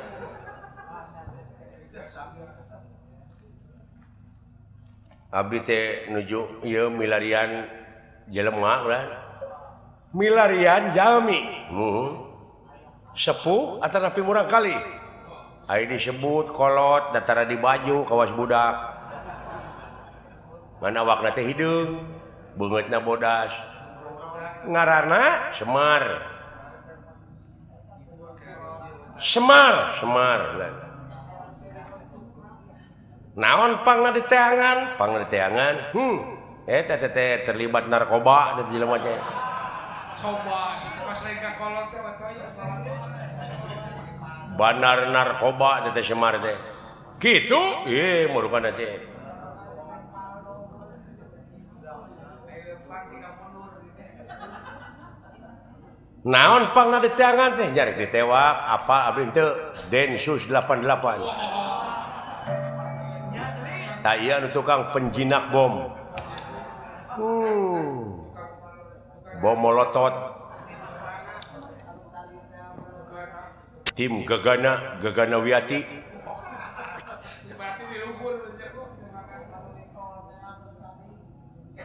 abdi teh nuju ieu milarian jelema urang milarian jalmi sepuh atau napi murang kali aya disebut kolot datara di baju kawas budak mana awakna teh hideung beungeutna bodas ngaranna Semar naon pangna diteangan eta teh terlibat narkoba dan jelema teh Coba pas lain ka kolot teh watoy. Bandar narkoba teh Semar teh kitu murukana teh naon pangna diteangan teh jari ditewak apa abdi teu Densus 88 tak iya nu tukang penjinak bom bom molotot tim Gegana Wiyati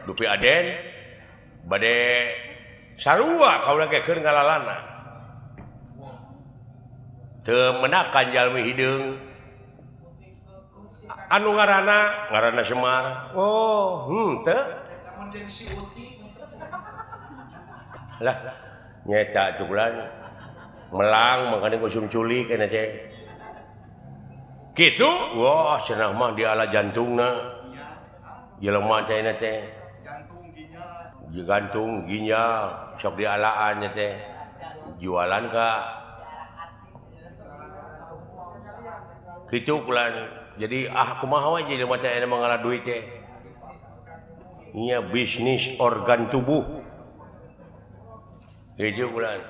dupi Aden bade sarua kaula ge keur ngalalana teu menakan jalmi hideung anu ngaranna Semar teu Namun jeung si Uti. lah nyeca cukulan melang makanya kusum culik kena teh kitu wah cenah mah di ala jantungna jelema teh teh jantung ginjal sok dialaan teh jualan ka kitu kulan jadi kumaha we jadi mah teh mangala duit teh nya bisnis organ tubuh hijau bulan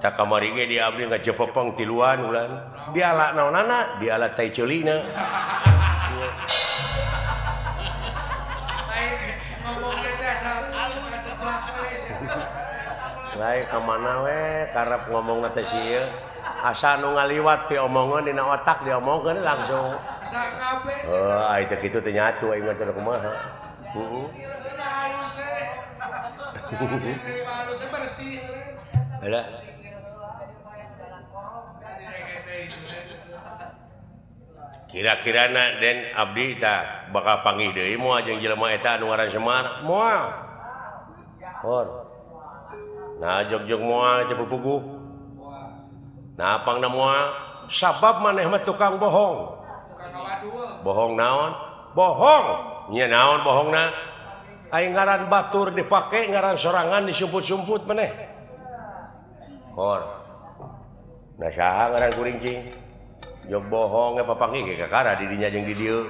tak kamari ge dia abdi ngajepepeng tiluan bulan diala naonana diala tai ceulina Ngomong teh asal alus kaceplak we. lain ka mana we karep ngomongna teh sieu asa nu ngaliwat ti omongan dina otak diomongkeun langsung Asal kabeh. ai teh kitu teh nyatu aing mah teh kumaha Nya halus we. Halus bersih. ada kira-kirana den abdi tah bakal panggih deui moal jeung jelema eta anu ngaran Semar moal hor nah jog-jog moal teh pupuguh nah pangna moal sabab maneh mah tukang bohong bohong naon bohong nya naon bohongna aya ngaran batur dipake ngaran sorangan disumput-sumput maneh hor nah saha ngaran kuring cing jog bohong ge papanggih ge kakara di dinya jeung di dieu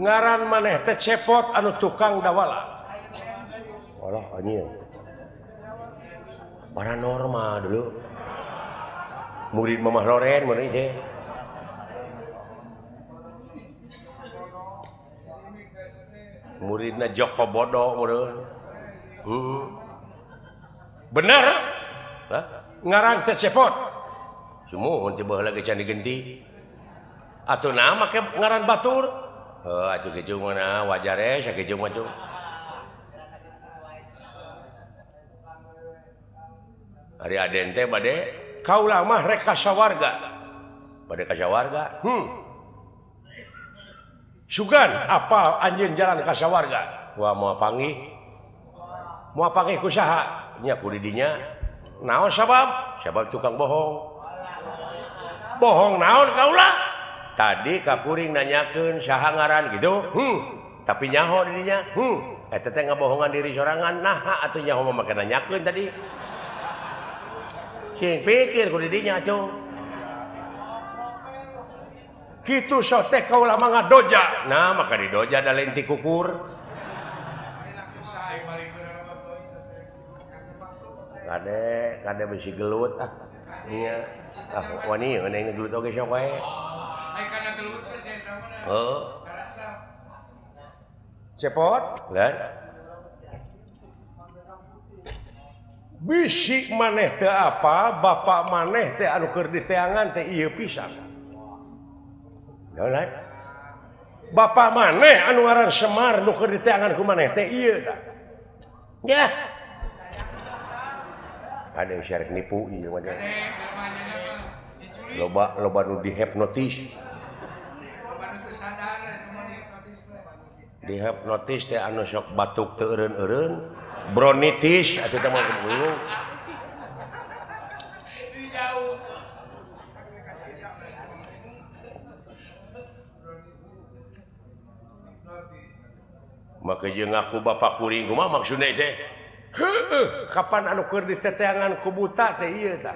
ngaran maneh teh cepot anu tukang dawala walah anjing paranormal dulu murid Mamah Loren mun teh muridna Joko Bodo meureun bener ngaran teh cepot sumuhun tiba lagi can digenti atuh nah make ngaran batur atuh kitu mana wajar sakitu mah tuh ari aden teh bade kaulah mah rek kasawarga bade kasawarga sugan apa anjeun jalan kasawarga wah moal panggih ku saha nya ku di dinya naon sabab tukang bohong naon kaulah tadi kapuring nanyakeun saha ngaran gitu tapi nyaho di dinya eta teh ngabohongan diri sorangan nah atuh nyaho mah make nanyakeun tadi sing pikir ku di dinya atuh kitu sote kaulah mah ngadoja nah maka didoja da lain ti kukur kade besi gelut nya wani ngeun gelut oge sok wae kana gelut teh saya mah karasa cepot lan bisi maneh teh apa bapak maneh teh anu keur diteangan teh ieu pisan naon bapak maneh anu ngaran Semar nu keur diteangan ku maneh teh ieu tah ya ada yang syarek nipu ieu mah loba nu dihipnotis dihipnotis teh anu sok batuk teu eureun-eureun bronitis atuh teh mah kudu maka jeung aku bapak kuring kumaha maksudna teh kapan anu keur diteteangan ku buta teh ieu tah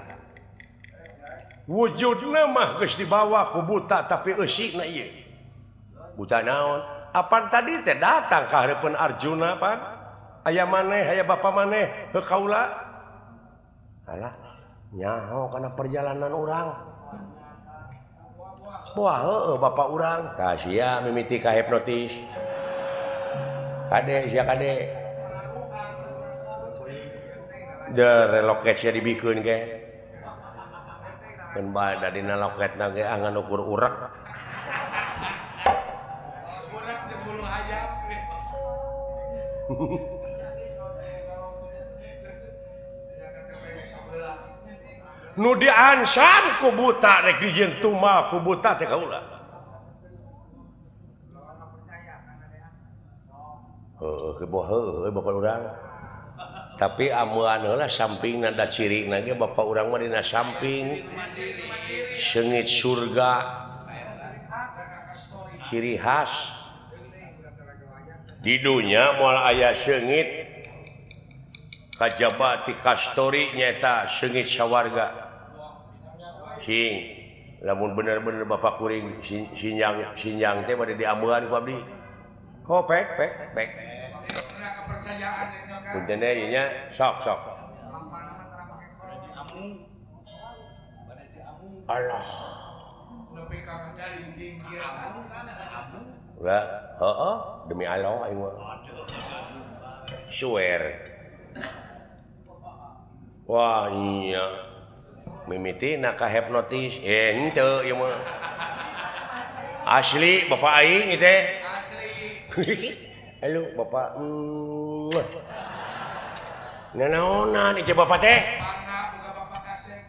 wujudna mah geus dibawa ku buta tapi eusikna ieu buta naon apan tadi teh datang ka hareupeun Arjuna pan aya maneh aya bapa maneh heuh kaula alah nyaho kana perjalanan urang wah heueuh bapak urang tah sia mimiti ka hipnotis kade sia kade de reloketnya dibikeun ge mun bada dina loketna ge angan ukur urak urak teh bulu hayam nu diansan ku buta rek dijieun tuma ku buta teh kaula heueuh heueuh bapak urang tapi amuan heula samping nada ciri ge bapak urang mah dina samping seungit surga ciri khas di dunya moal aya seungit kajaba ti kastori nyaeta seungit sawarga sing lamun bener-bener bapak kuring sinjang teh bade diambean ku abdi pek kepercayaan punten ieu nya sok Allah nepi ka dari dingkiran ulah heueuh demi Allah aing mah swear wah iya mimitina ka hipnotis henteu ieu mah asli bapak aing teh asli halo bapak nanaonan ieu bapak teh bangga boga bapak kasep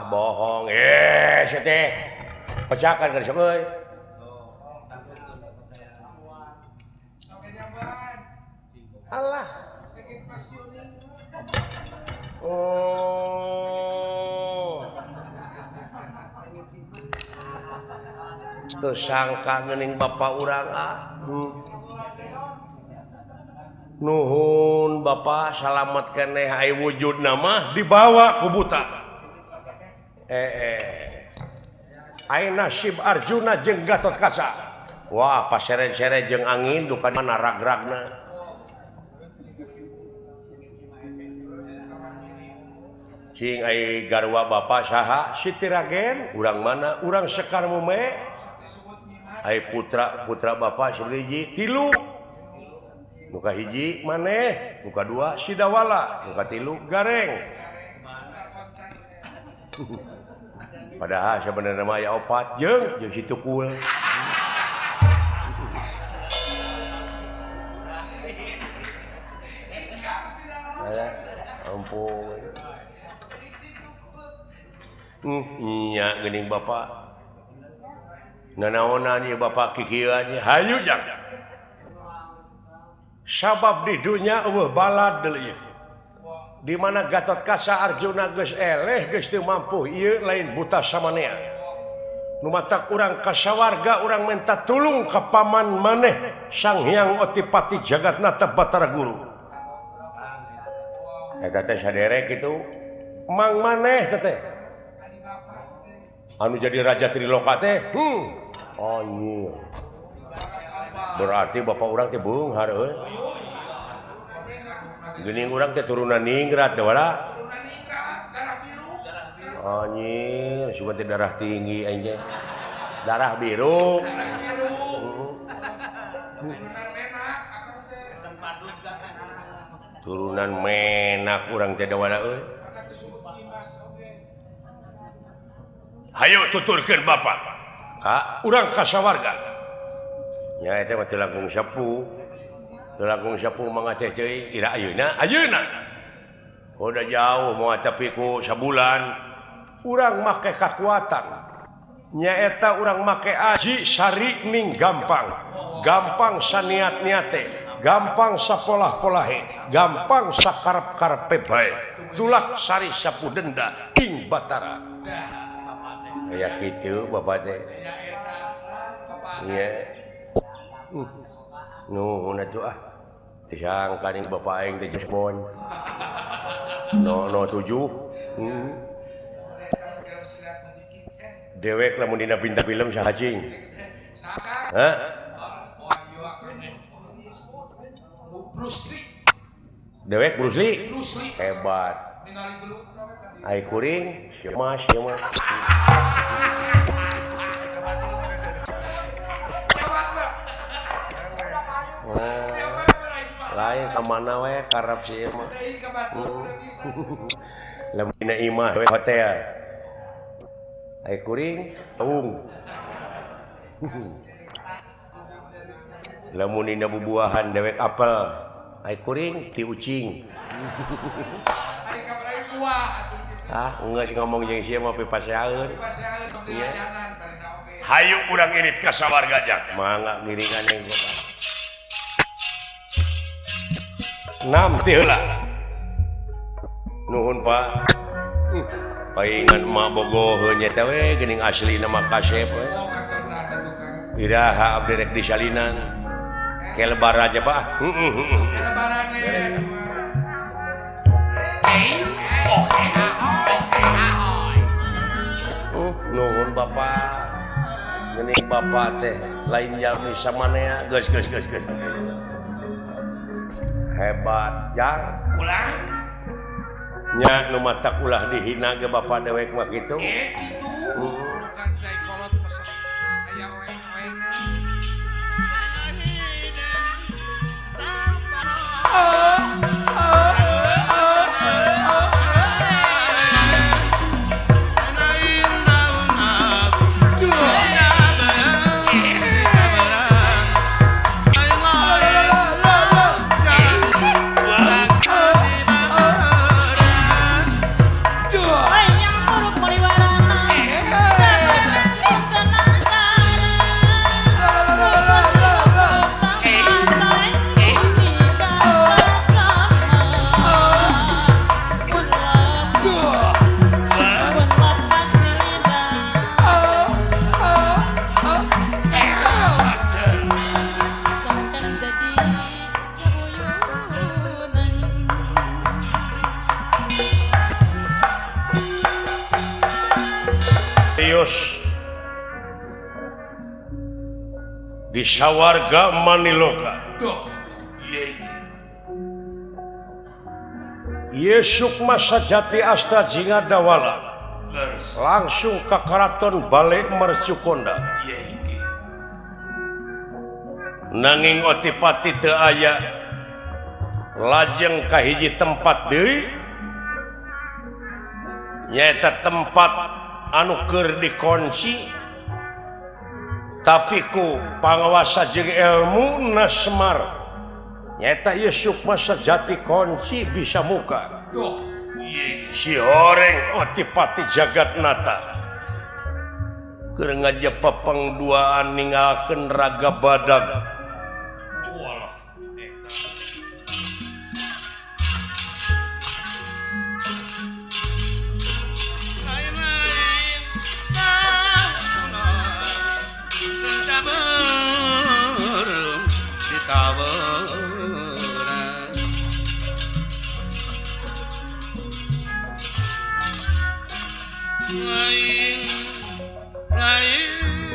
bohong sia teh pecakan geus euy sampai jamban Allah sakit pasionin teu sangka geuning bapak urang nuhun bapak salamet keneh ai wujudna mah dibawa ku buta ai nasib Arjuna jeung Gatotkaca wah pasere-sere jeung angin dukan mana rag-ragna cing ai garwa bapak saha Siti Ragen urang mana urang Sekar Mume ai putra bapak sabiji 3 nuka hiji maneh nuka 2 Sidawala nuka 3 Gareng Padahal sebenarnya mah aya opat jeung si tukul. Ampun. Nya geuning bapak. Nanaonan ieu bapak kikieuan hayu jang. Sabab di dunia eueuh balad deui ieu. Di mana Gatotkaca Arjuna geus eleh geus teu mampu ieu lain buta samanea. Nu matak urang kasawarga urang minta tulung ka paman maneh Sang Hyang Otipati Jagatnata Batara Guru. Eta teh saderek kitu mang maneh teh. Anu jadi raja Triloka teh. Anjir. Berarti bapak urang teh beunghar euy. Geuning urang teh turunan ningrat da wala. Turunan ningrat, darah biru. Anjir, suka teh darah tinggi anjing. Darah biru. Darah biru. Turunan menak, akang teh. Sempadus gak? Turunan menak urang teh da wala euy. Akang disebut Dimas, oke. Hayu tuturkeun bapak. Ka urang kasawarga. Nya eta mah teu langkung sapu. Teu langkung sapu mangga teh ceuing ira ayeuna. Udah jauh moal tapi ku sabulan urang make kakuatan. Nya eta urang make aji sari ning gampang. Gampang saniat-niate, gampang sapolah-polahe, gampang sakarep-karepe bae. Tulak sari sapu denda ing Batara. Aya kitu bapak teh. Iya. Nuhun atuh ah. Disangka ning bapak aing teh geus bon. No 7. Dewek lamun dina bintang film sahajing. Hah? Bruce Lee. Dewek Bruce Lee. Bruce Lee. Hebat. Ningali dulu. Ai kuring, sieu mas. Lain kemana we karep si mah. Lamun dina imah we hotel. Ai kuring, teung. Lamun dina bubuahan dewek apel. Ai kuring ti ucing. Ai kabarai buah atuh. Geus ngomong jeung sieu mah pipaseaeun. Pipaseaeun pembelajaran barina oge. Hayu urang irit ka sawarga jak. Mangga ngiringan yang bapak. Nam ti heula. Nuhun Pak. Paingan emak bogoheun nya teh we geuning aslina mah kasep we. Oh katurna ada tukang. Iraha abdi rek di salinan. Ke lebar aja Pak. Lebaran we. Nuhun Bapak. Geuning Bapak teh lain jalmi samanea geus. Hebat jang. Ulah. Nya nu matak ulah dihina ge bapak dewek mah kitu. Kitu. Bukan psikolog masa aya oeng-oengan. Di sawarga Maniloka. Yesuk masa jati asta jinga dawala. Langsung ke karaton balik Mercukonda. Nanging Otipati teu aya. Lajeng ka hiji tempat deui. nyaeta tempat anu keur dikunci tapi ku panguasa jeung ilmu nasmar nyaeta ieu sukma sejati kunci bisa muka si horeng otipati jagatnata keur ngajep pengduaan ninggalkeun raga badag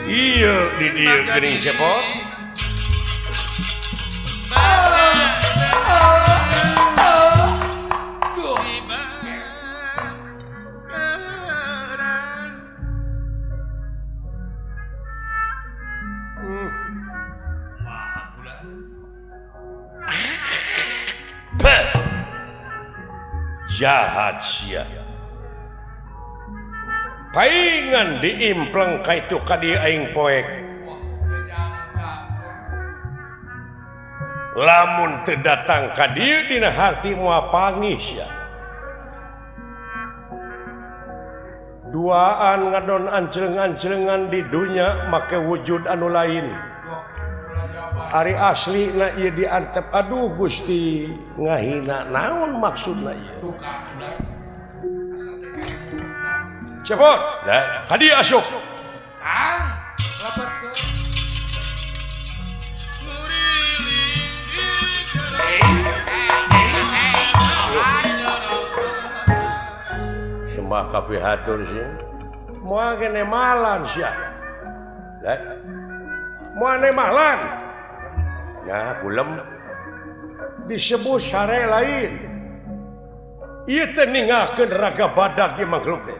iya di dia gering cepot jahat sia paingan diimpleng ka itu ka dieu aing poek lamun teu datang ka dieu dina hati moal pangis ya duaan ngadon anjleng-anjlengan di dunya make wujud anu lain ari asli na ieu diantep aduh Gusti ngahina naon maksudna ieu cepot hadi asuk Kang lapet ke sembah kapihatur sih moal kene malan sia moal ne malan ya kulem disebut sare lain ieu teh ninggalkeun raga badag ieu makhluk teh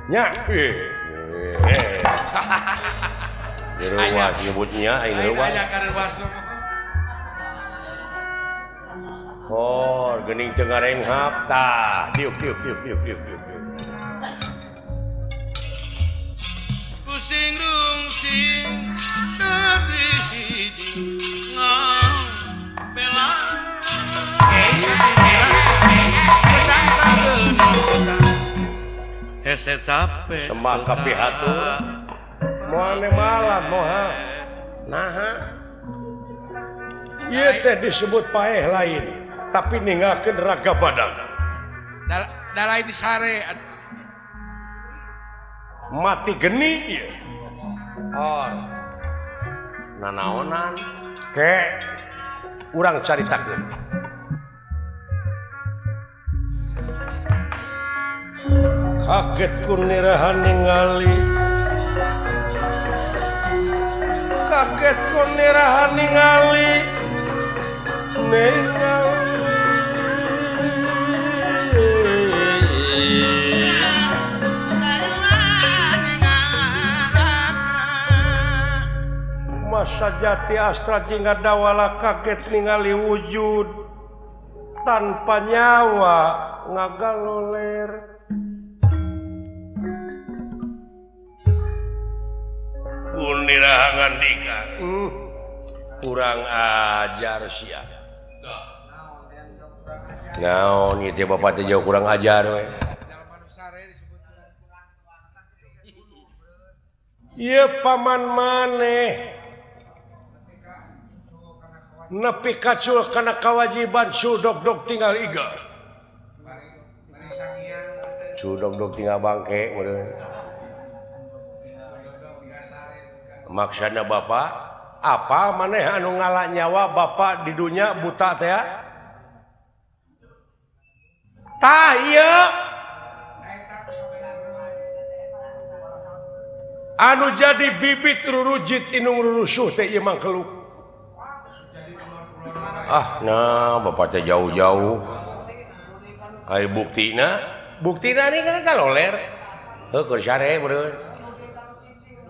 nya Ruas nyebutnya aing ruas oh geuning teu ngarenghap tah diuk pusing rungsing tapi hiji ngabela hese capek sembah kapihatur moal ne malam moha naha ieu teh disebut paeh lain tapi ninggalkeun raga badag da lain sare mati geni ieu oh nanaonan ke urang caritakeun kaget ku nirahan ningali kaget ku nirahan ningali masa jati astra jingga dawala kaget ningali wujud tanpa nyawa ngagaloler kunirahangan dika kurang ajar sia naon ieu teh bapak teh jauh kurang ajar we ieu paman maneh nepi kacul kana kawajiban sudog-dog tinggal iga sudog-dog tinggal bangke meureun maksana bapak apa maneh anu ngala nyawa bapak di dunia buta teh tah ieu anu jadi bibit rurujit inung rurusuh teh ieu mangkeluk nah bapak teh jauh-jauh ai buktina ini kan kaloler heuh sare meureun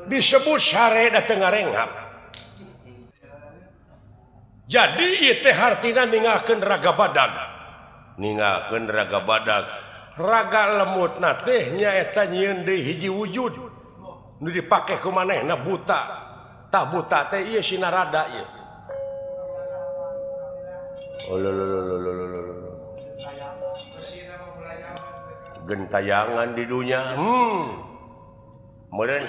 disebut sare da teu ngarenghap jadi ieu teh hartina ninggalkeun raga badag ninggalkeun raga badag raga lemut na teh nyaeta nyieun deui hiji wujud nu dipake ku manehna buta tah buta teh ieu sinarada ieu gentayangan di dunia meureun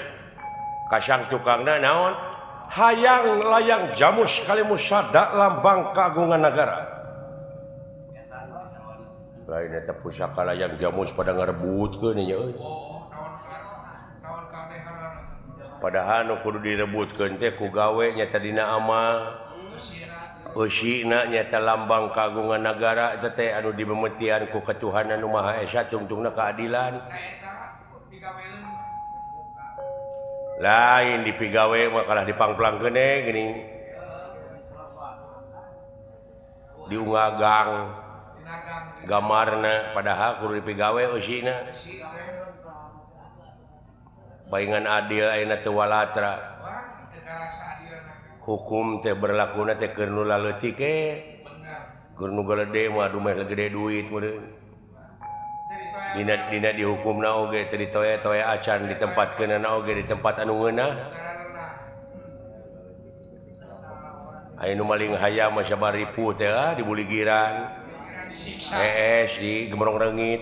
kasang tukangna naon hayang layang jamus kalimus sada lambang kagungan negara lain eta pusaka layang jamus pada ngarebutkeun nya euy padahal nu kudu direbutkeun teh ku gawe nya dina amal eusina nyata lambang kagungan negara eta teh anu dimemetian ku Katuhanan Nu Maha Esa tungtungna keadilan lain dipigawe mah kalah dipangplangkeun geuning diungagang gamarna padahal kudu dipigawe eusina baingan adil ayeuna teu walatra hukum teh berlakuna teh keur nu laleutik keur nu gede mah aduh meh gede duit meureun dina dihukumna oge teu ditoe-toe acan ditempatkeunna oge di tempat anu ngeunah aya nu maling hayam mah sabari ripuh teh di buligiran di gemrong reungit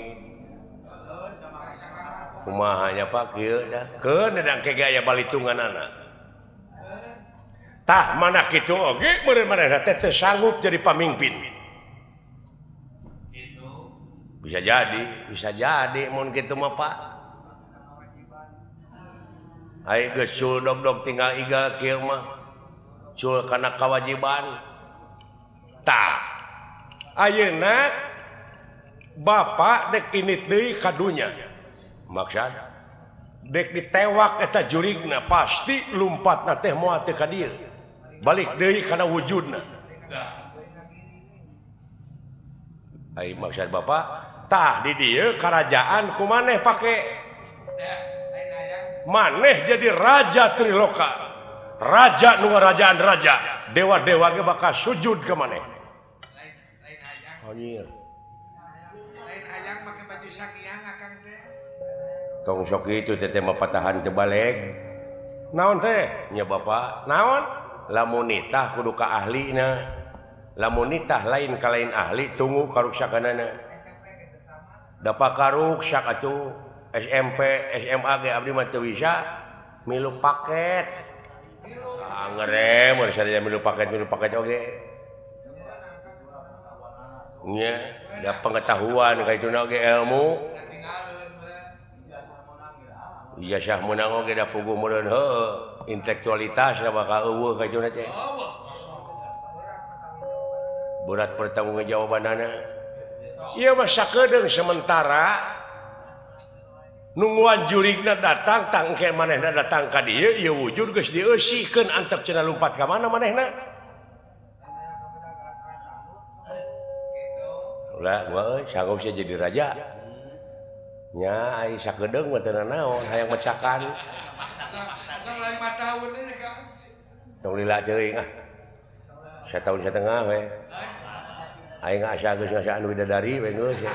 kumaha nya Pak kieu dah keun da kege aya balitunganana tah mana kitu oge meureun manehna teh teu sanggup jadi pamimpin bisa jadi mun kitu mah Pak ai geus sul dog tinggal igal kieu mah sul kana kewajiban tah ayeuna bapak dek init deui ka dunya maksud dek ditewak eta jurigna pasti lumpatna teh moal teu ka dieu balik deui kana wujudna ai maksud bapak tah di dieu kerajaan ku maneh pake maneh jadi raja Triloka raja nu ngarajaan raja dewa-dewa ge bakal sujud ke maneh anjir lain hayang make baju sakiang akang teh tong sok kitu teh mah patahan teu baleg naon teh nya bapak naon lamun nitah kudu ka ahlina lamun nitah lain ka lain ahli tunggu karuksakanana da pakaruksak atuh SMP SMA ge abdi mah teu bisa milu paket ngere mun sadaya milu paket oge nya da pengetahuan ka ituna oge ilmu ijazah meunang oge da puguh meureun heueuh intelektualitas da bakal eueuh ka ituna teh berat pertanggungjawabanana ieu mah sakedeung sementara nungguan jurigna datang tangke manehna datang ka dieu ieu wujud geus dieusikeun antep cenah lumpat ka mana manehna ulah gua euy sanggup sia jadi raja nya ai sakedeung mah teu naon hayang mecakan asal lain 5 tahun ini kan tong lila ceuing setahun setengah we aing asa geus ngasaan widadari we geus ya.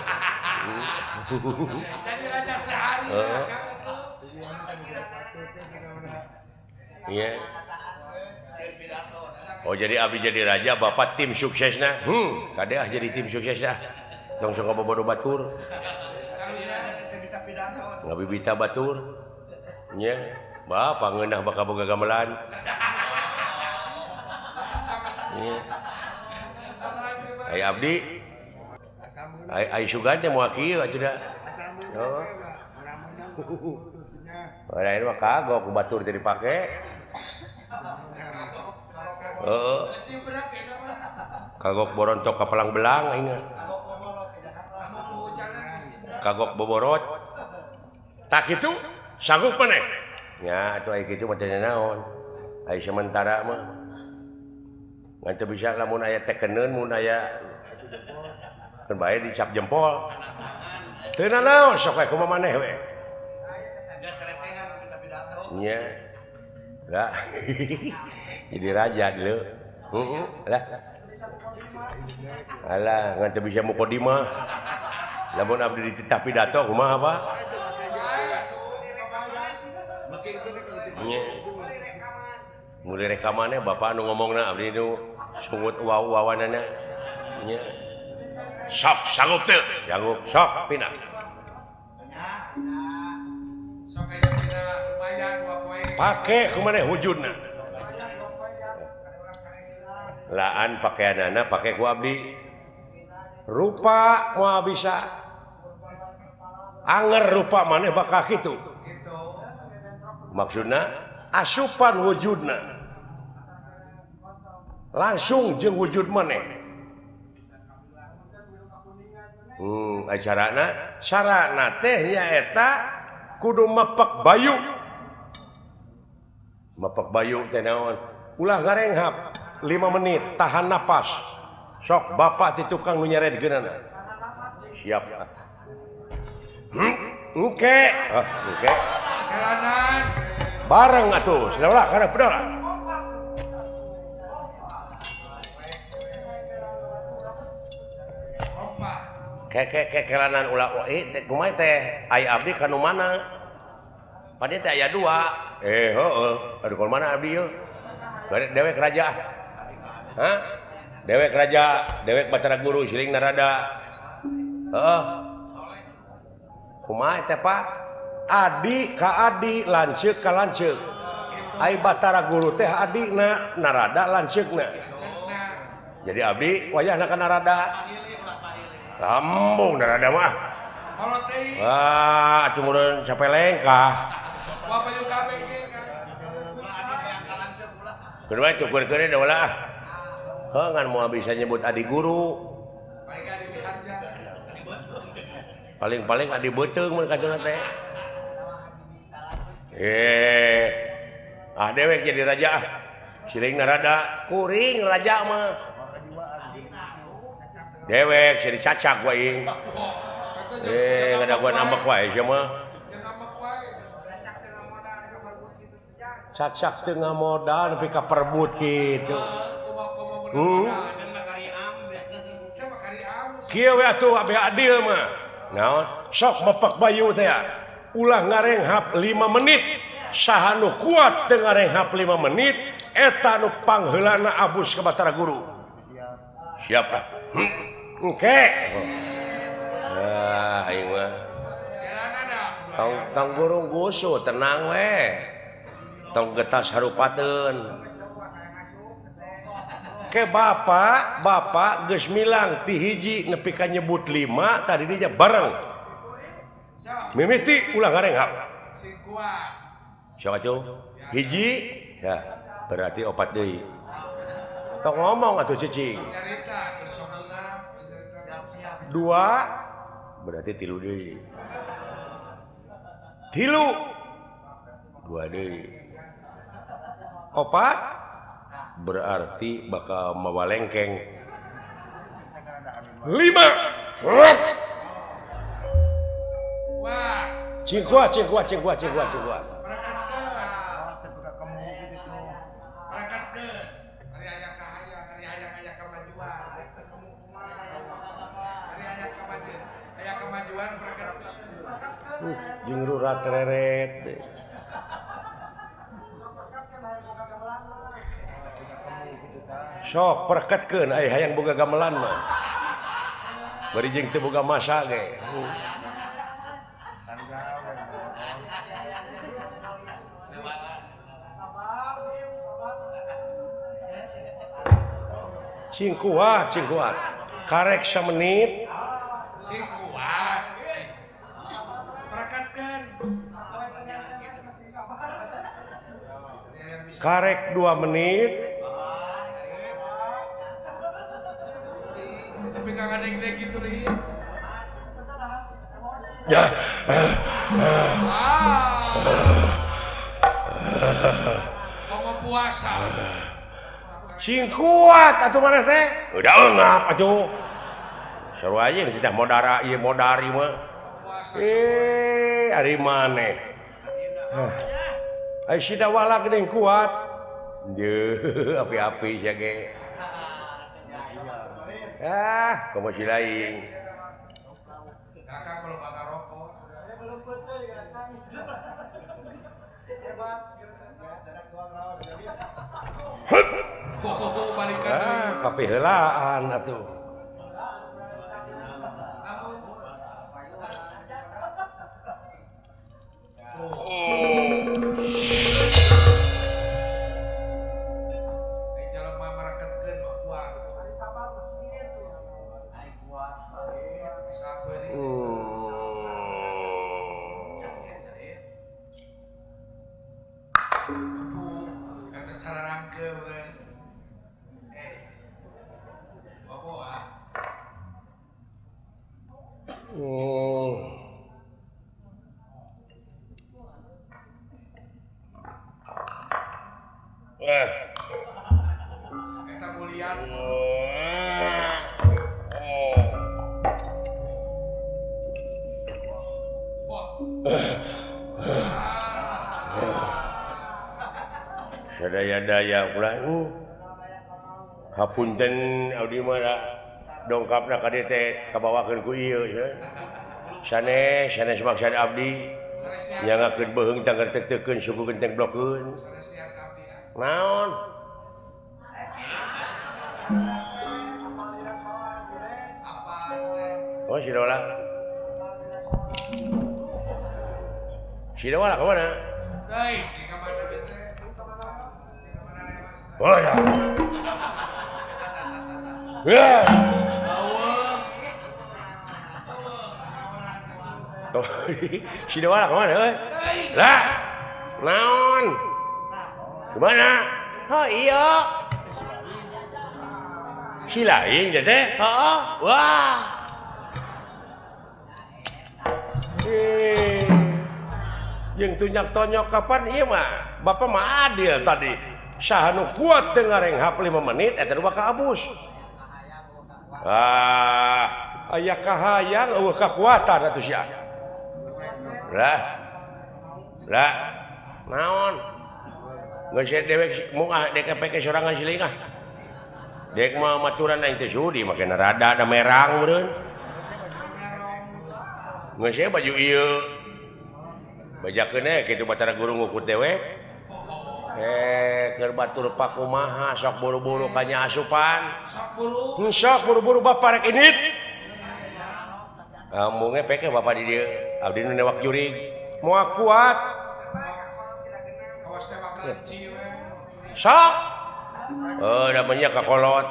Jadi raja sehari iya oh jadi abdi jadi raja bapak tim suksesna kadeh jadi tim suksesna tong sok bobodo batur ngabibita batur nya bapak ngeunah bakal boga gamelan nya ai abdi ai sugan teh moal kieu atuh da oh lain mah kagok ku batur teh dipake heeh kagok borontok ka palang belang aing kagok boborot tak kitu sanggup maneh nya atuh ai kitu mah teh naon ai sementara mah ngan teu bisa lamun aya tekeneun mun aya kan bae dicap jempol teu naon sok we kumaha maneh we nya lah jadi raja dulu lah Alah, ngan teu bisa mukodimah. Lamun abdi dititah pidato kumaha apa? Mulai rekamannya bapak anu ngomongna abdi nu sungut wawanana nya sok sanggup teu sanggup sok pindah Sok aya dina lumayan 2 poe. pake kumaneh wujudna laan pakaianana pake ku abdi rupa moal bisa anger rupa maneh bakal kitu Gitu. maksudna asupan wujudna langsung jeung wujud maneh acarana sarana teh nyaeta kudu mepek bayu teh naon ulah ngarenghap 5 menit tahan napas sok bapak ti tukang nu nyaredgeunana siap engke Kelanan. bareng atuh saudara kana pedara Opa. kelanan ulah teh kumaha teh ai abdi ka nu mana pade teh aya 2 heueuh aduh ka mana abdi yeuh dewek raja hah dewek raja dewek Batara Guru siling narada heeh kumaha teh Pak adi ka adi lanceuk ka lanceuk ai Batara Guru teh adina narada lanceukna jadi abdi wayahna ka narada lambung narada mah Kalau teh wah atuh meureun sapeleng kah Bapak yung kabeh ge kan. kedua cukur-cukur da ulah ngan moal bisa nyebut adi guru Baik adi biharja. paling-paling adi beuteung mun kacuna teh dewek jadi raja siling narada kuring raja mah dewek jadi cacak wae ngadaguan ambek wae sia mah Yang ambek wae. cacak teu ngamodal nepi ka perebut kitu kieu we atuh abeh adil mah naon sok mepek bayu teh ulah ngarenghap 5 menit saha nu kuat teu ngarenghap 5 menit eta nu pangheulana abus ka Batara Guru siap ah engke aing mah tong gurung gusu tenang we tong getas harupateun ke bapak geus milang ti hiji nepi ka nyebut 5 tadi dia bareng mimiti ulah ngarenghap Si kuat. sok atuh hiji ya berarti 4 deui tong ngomong atuh cicing Nyarita personalna. 2 berarti 3 deui 3 2 deui 4 berarti bakal mawalengkeng 5 Wah. cingkua Berakatkeun. Ari aya kahayang, ari aya kemajuan. Aya kemajuan berakatkeun. jeung rurat reret sok perketkeun aya hayang boga gamelan mah bari jeung teu boga masa ge cingkuat karek 1 menit Si kuat. Berakatkeun. karek 2 menit Tapi kang adek-adek gitu deh. ya Mau puasa. cingkuat atuh maneh teh udah eungap atuh seru aja kita modara ieu modari mah Puasa. ari maneh ai sida wala geuning kuat ye api-api sia ge kamu si lain. Kakak kalau bakar rokok. Balikan deui. Kape heulaan atuh. Jelema maraketkeun mah kuat. Sapeuri. Kata cara rangkeuh urang. Bawa. Eta mulian. Sadaya-daya ulah. Hapunten abdi mah dongkapna ka dieu teh kabawakeun ku ieu nya. Sanes maksud abdi nyangakeun beuheung tanggar teu-teukeun suku genteng blokeun. Naon? Oh, si Dola. Si Dola ke mana? Deui, di kamar teh. Oh ya. Ya. Si Dola ke mana euy? Lah. Naon? Gimana? Oh iya. Si lain jadi? Heeh. Wah. Yang tunyak-tonyok kapan iya mah? Bapak mah adil tadi. Sahanu kuat teu ngarenghap 5 menit eta dua ka abus. Aya kahayang eueuh kakuatan atuh sia. Lah. Naon? Geus dewek moal dek pake sorangan silingah. Dek mah maturan aing teh sudi make rada ada merang meureun. Geus baju ieu. Bajakeun kitu batara guru ngukut dewek. Keur batur pakumaha sok buru-buru ka nya asupan. Sok buru-buru bapak rek init. Amunge peke bapak di dieu. Abdi nu newak jurig. Moal kuat. Awas teh bakal ci we. Sok. Namanya kakolot.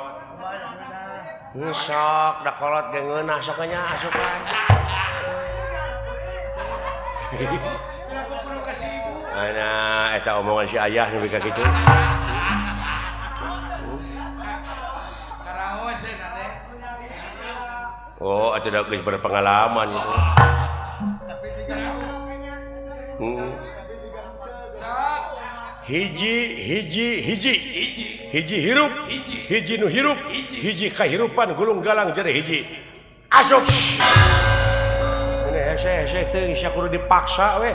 Sok da kolot ge ngeunah sok nya asupan. Kenapa kudu kasih ibu? Eta omongan si ayah nu ka kitu. Karaos teh. Oh, atuh da geus berpengalaman gitu. Hiji hirup, hiji nu hirup, hiji kahirupan gulung galang jadi hiji. Asup. Ini hese teu sia kudu dipaksa we.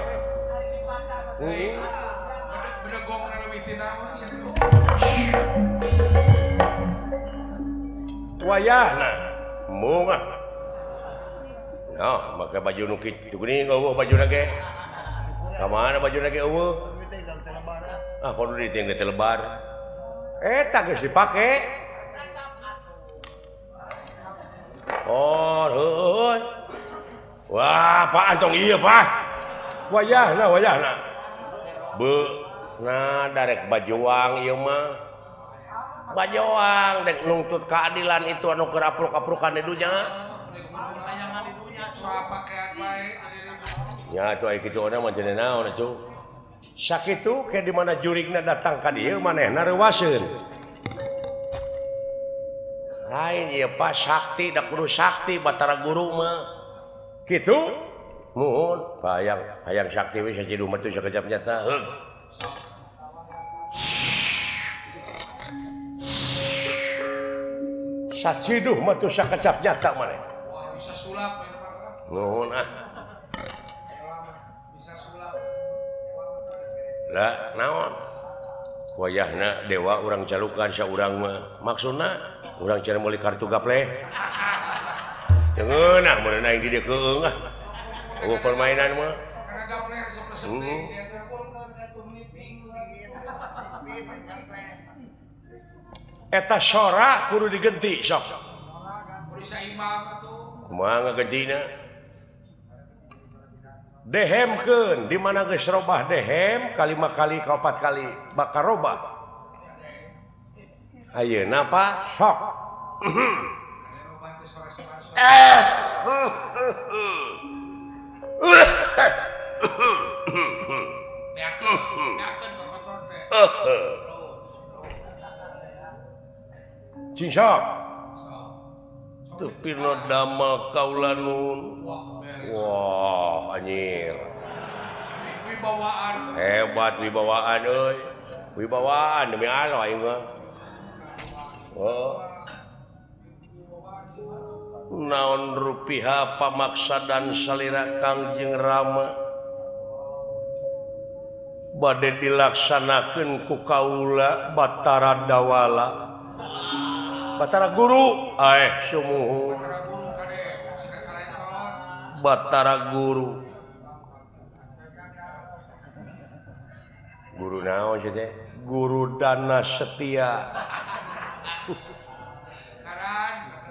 Bedegong leuwih ti naon sia. Wayahna moongah. Nah, make baju nu kitu geuning eueuh bajuna ge. Ka mana bajuna ge eueuh? Kudu diting di telebar. Eta geus dipake. Oh, heuh. Wah, Pak antong ieu, Pak. Wayahna. Nah, darek bajuang ieu mah. Bajuang dek nuntut keadilan itu anu keur apruk-aprukan di dunya. Soal pakaian bae. Ya atuh aya kitu ona mah cenah naon atuh. Sakitu ke di mana jurigna datang ka dieu manehna reuwaseun. Lain ieu Pak sakti da kudu sakti batara guru mah. Kitu? Muhun, hayang sakti we sacidu mah teu sakejap nyata. Heug. Saciduh mah teu sakejap nyata maneh. Wah, bisa sulap ya, Pak. Nuhun Bisa sulap. Lah naon? Wayahna dewa urang calukan saurang mah. Maksudna urang cenah meuli kartu gaple ceunah mun aing di dieu keung ah permainan mah Karena gaple resep-resep eta sora kudu digenti sok kudu saimang atuh. kumaha ngagentina dehemkeun di mana geus robah dehem kalima kali ka 4 kali bakal robah ayeuna apa sok Cincok tapi no damel kaulanun wah anjir Wibawaan. hebat wibawaan euy wibawaan demi Allah aing mah oh naon rupiah pamaksa dan salira Kangjeng Rama bade dilaksanakeun ku kaula Batara Dawala Batara Guru sumuhun Para guru kade sikat salentot. Batara Guru guru naon sih teh Guru Dana Setia Karan.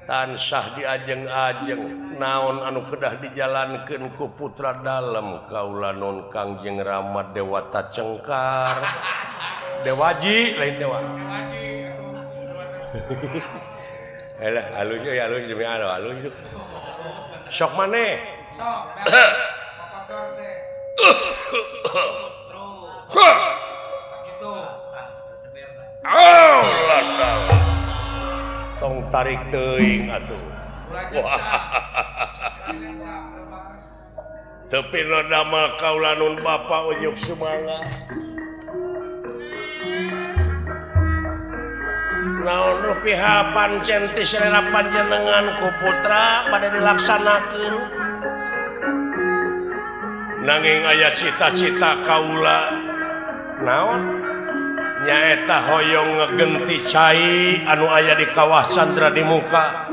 tansah diajeng-ajeng naon anu kedah dijalankeun ku putra dalem kaula non Kangjeng Rama Dewata Cengkar Dewaji lain dewa Ngaji atuh. elah alus demi Allah alus sok maneh Sok. Papator teh. Terus. Gitu. oh ladang tong tarik teuing atuh tapi lo damel kaulanun Bapak ujuk semangat naon rupiah pancen ti selera panjenengan ku putra pada dilaksanakeun nanging aya cita-cita kaula naon nyaeta hoyong ngegenti cai anu aya di kawah Candra di muka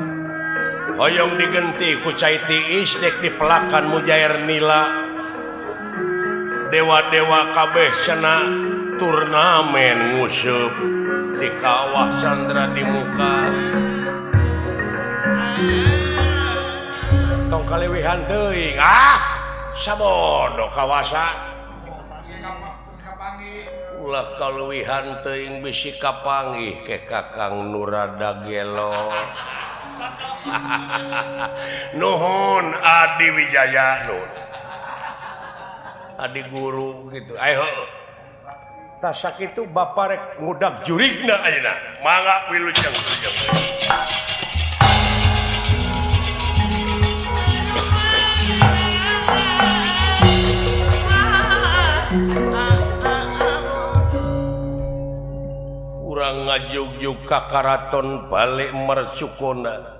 hoyong digenti ku cai tiis dek dipelakan mujair nila dewa-dewa kabeh cenah turnamen nguseup di kawah Candra di muka tong kalewihan teuing sabodo kawasa ulah kaluwihan teuing bisi kapanggih ke Kakang Nurada Gelo nuhun Adi Wijaya nuhun Adi Guru gitu ayo tah sakitu Bapak rek ngudag jurigna ayeuna mangga wilujeng urang ngajugjug ka karaton balik mercukona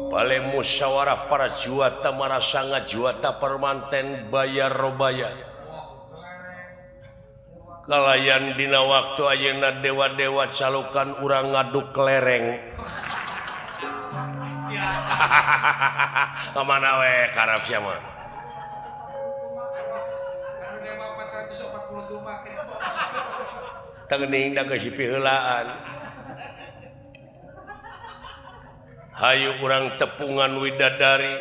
balik musyawarah para juwata marasanga juwata permanten bayar robaya kalayan dina waktu ayeuna dewa-dewa calukan urang ngaduk lereng kemana we karap sia mah Anu dewa 442 make. teuing da geus piheulaan hayu urang tepungan widadari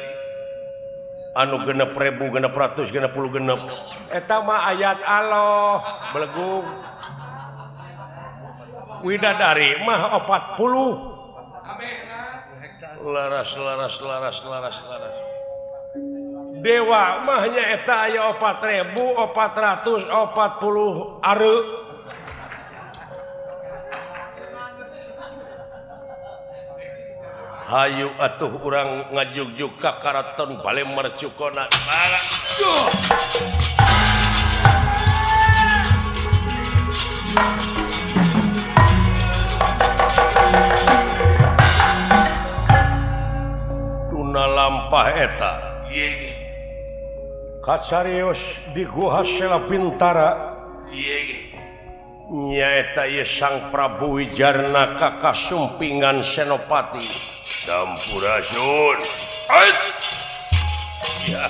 anu 6.000 600 660 eta mah ayat Allah belegung widadari mah 40 laras dewa mahnya eta aya 4.440 are hayu atuh urang ngajugjug ka karaton bale mercukona tuna lampah eta kacarios di Guha Sela Bintara nyaeta ieu Sang Prabu Wijarna kakasumpingan Senopati Sampurasun. Ait. Ya.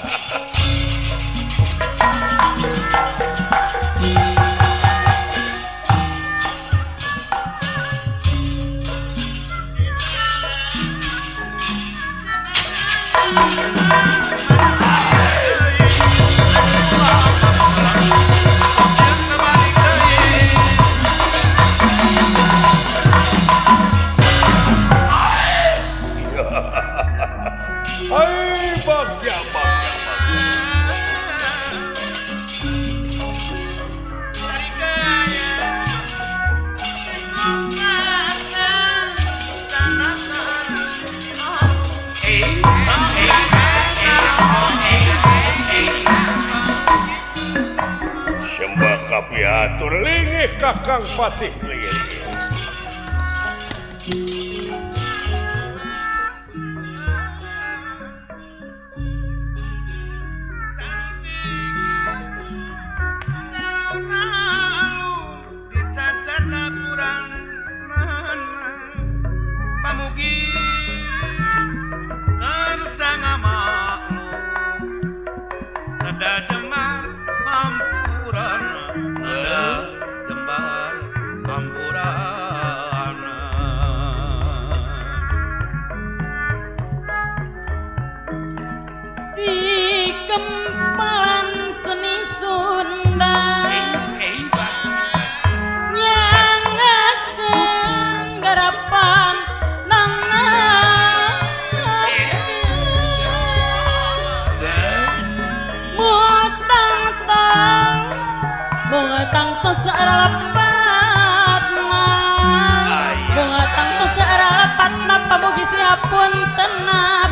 Hai bagja sembah kapiatur lingih Kakang Patih Lingih.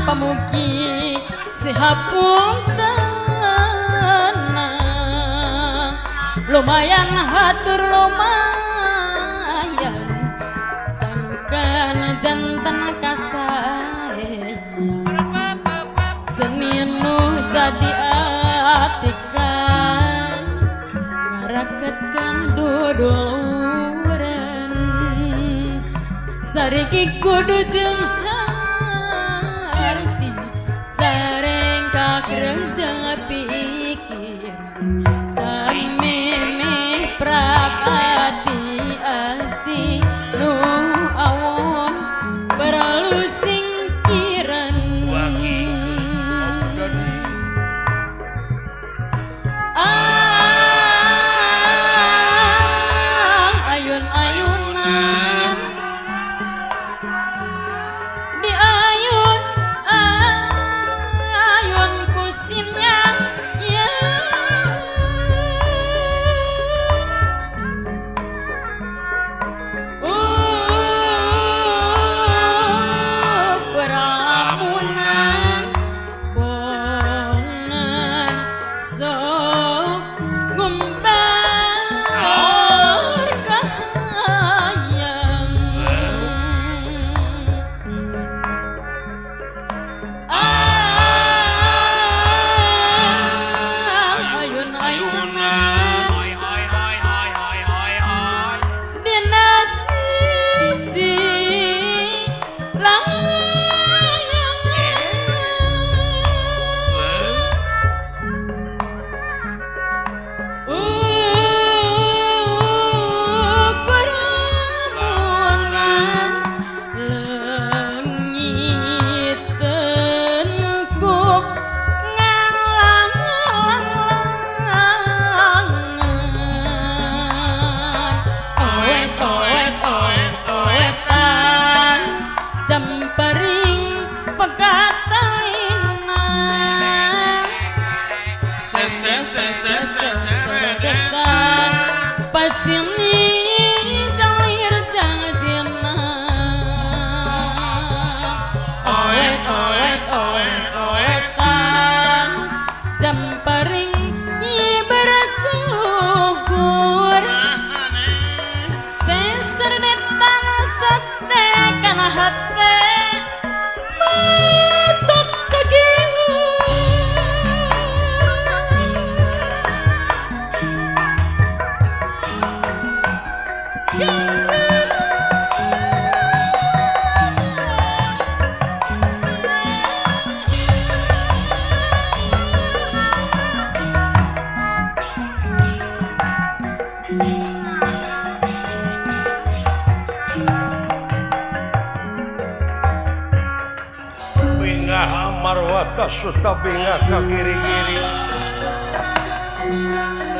Pamugi sihapunten lumayan hatur lumayan sangkan jantan kasare seni nu jadi atikan ngaraketkan duduluran sariki kudu jeung kerja pikir samimi prabadi ati nu awon perlu singkiran ayun-ayunan di ayun sinyang ya peramunan bongan sok gumbar kahayang pasini jalir jangjena oet oet oet oetan jamparing ibarat gugur seser netan sate kana hate matot kagiu watas suta bingah ka giri-giri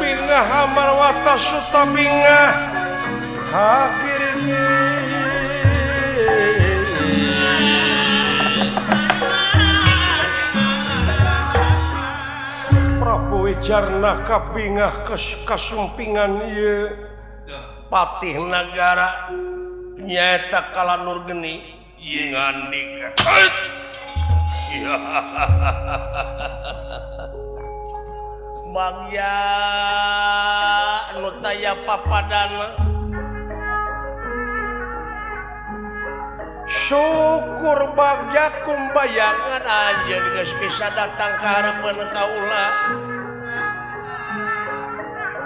bingah amal watas suta bingah ka giri-giri Prabu Wijarna kabingah kasumpingan ieu patih nagara nyaeta Kala Nurgeni ieu ngandika Bagya anu taya papadana syukur bagja kumbayangan aja geus bisa datang ka harapan kaula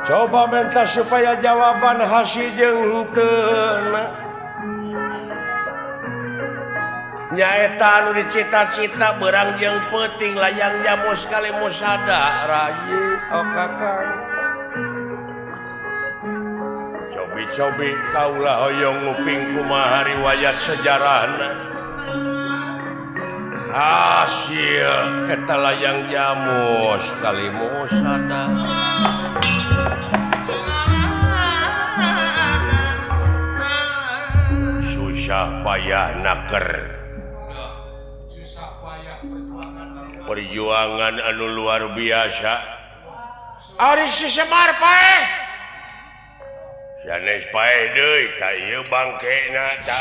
coba minta supaya jawaban hasi jeung henteu nyaeta anu dicita-cita berang jeung peuting layang jamu sekali musada rayi kakang cobi-cobi kaula hoyong nguping kumaha riwayat sejarahna hasil eta layang jamu sekali musada susah payah naker perjuangan anu luar biasa ari si Semar paeh sanes paeh deui ka ieu bangkena ta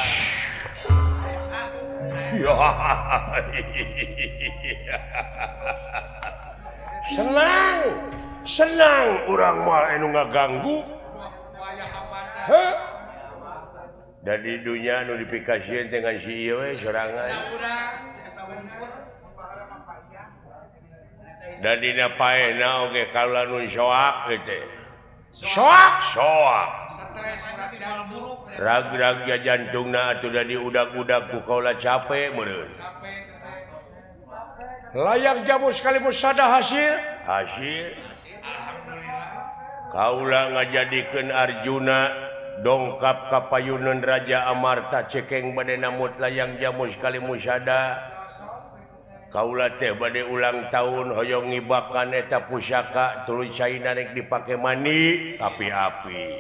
senang urang moal anu ngaganggu dan di dunia anu dipikasieun dengan si ieu we sorangan dan dina paena oge kaula nun soak gitu soak rag-rag jantungna atuh da diudag-udag ku kaula capek meureun layang jamu sekali musada hasil kaula ngajadikeun Arjuna dongkap ka payuneun Raja Amarta cekeng bade namut layang jamu sekali musada kaula teh bade ulang tahun hoyong ngibakan eta pusaka tuluy caina rek dipake mani api-api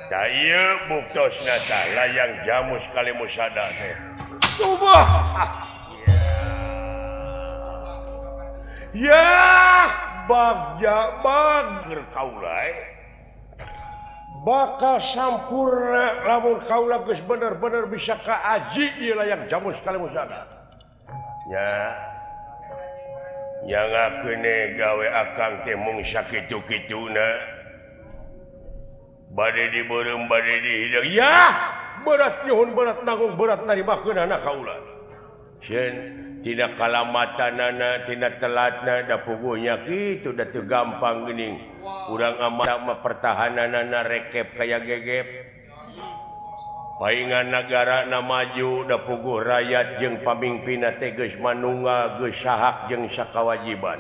da ieu buktosna tah layang jamu sekali musada teh subah ya bagja bager kaula bakal sampurna lamun kaula geus bener-bener bisa kaaji ieu layang jamu sekali musada nyangakeun gawe akang teh mung sakitu-kituna bade dibeureum bade dihidang ya berat nyuhun berat nanggung berat narimakeunana kaula sieun tina kalamatanana tina telatna da puguhnya kitu da teu gampang geuning urang amal mah pertahananana rekep kaya gegep paingan nagara na maju da puguh rakyat jeung pamimpinna teh geus manunggal geus sahak jeung sakawajiban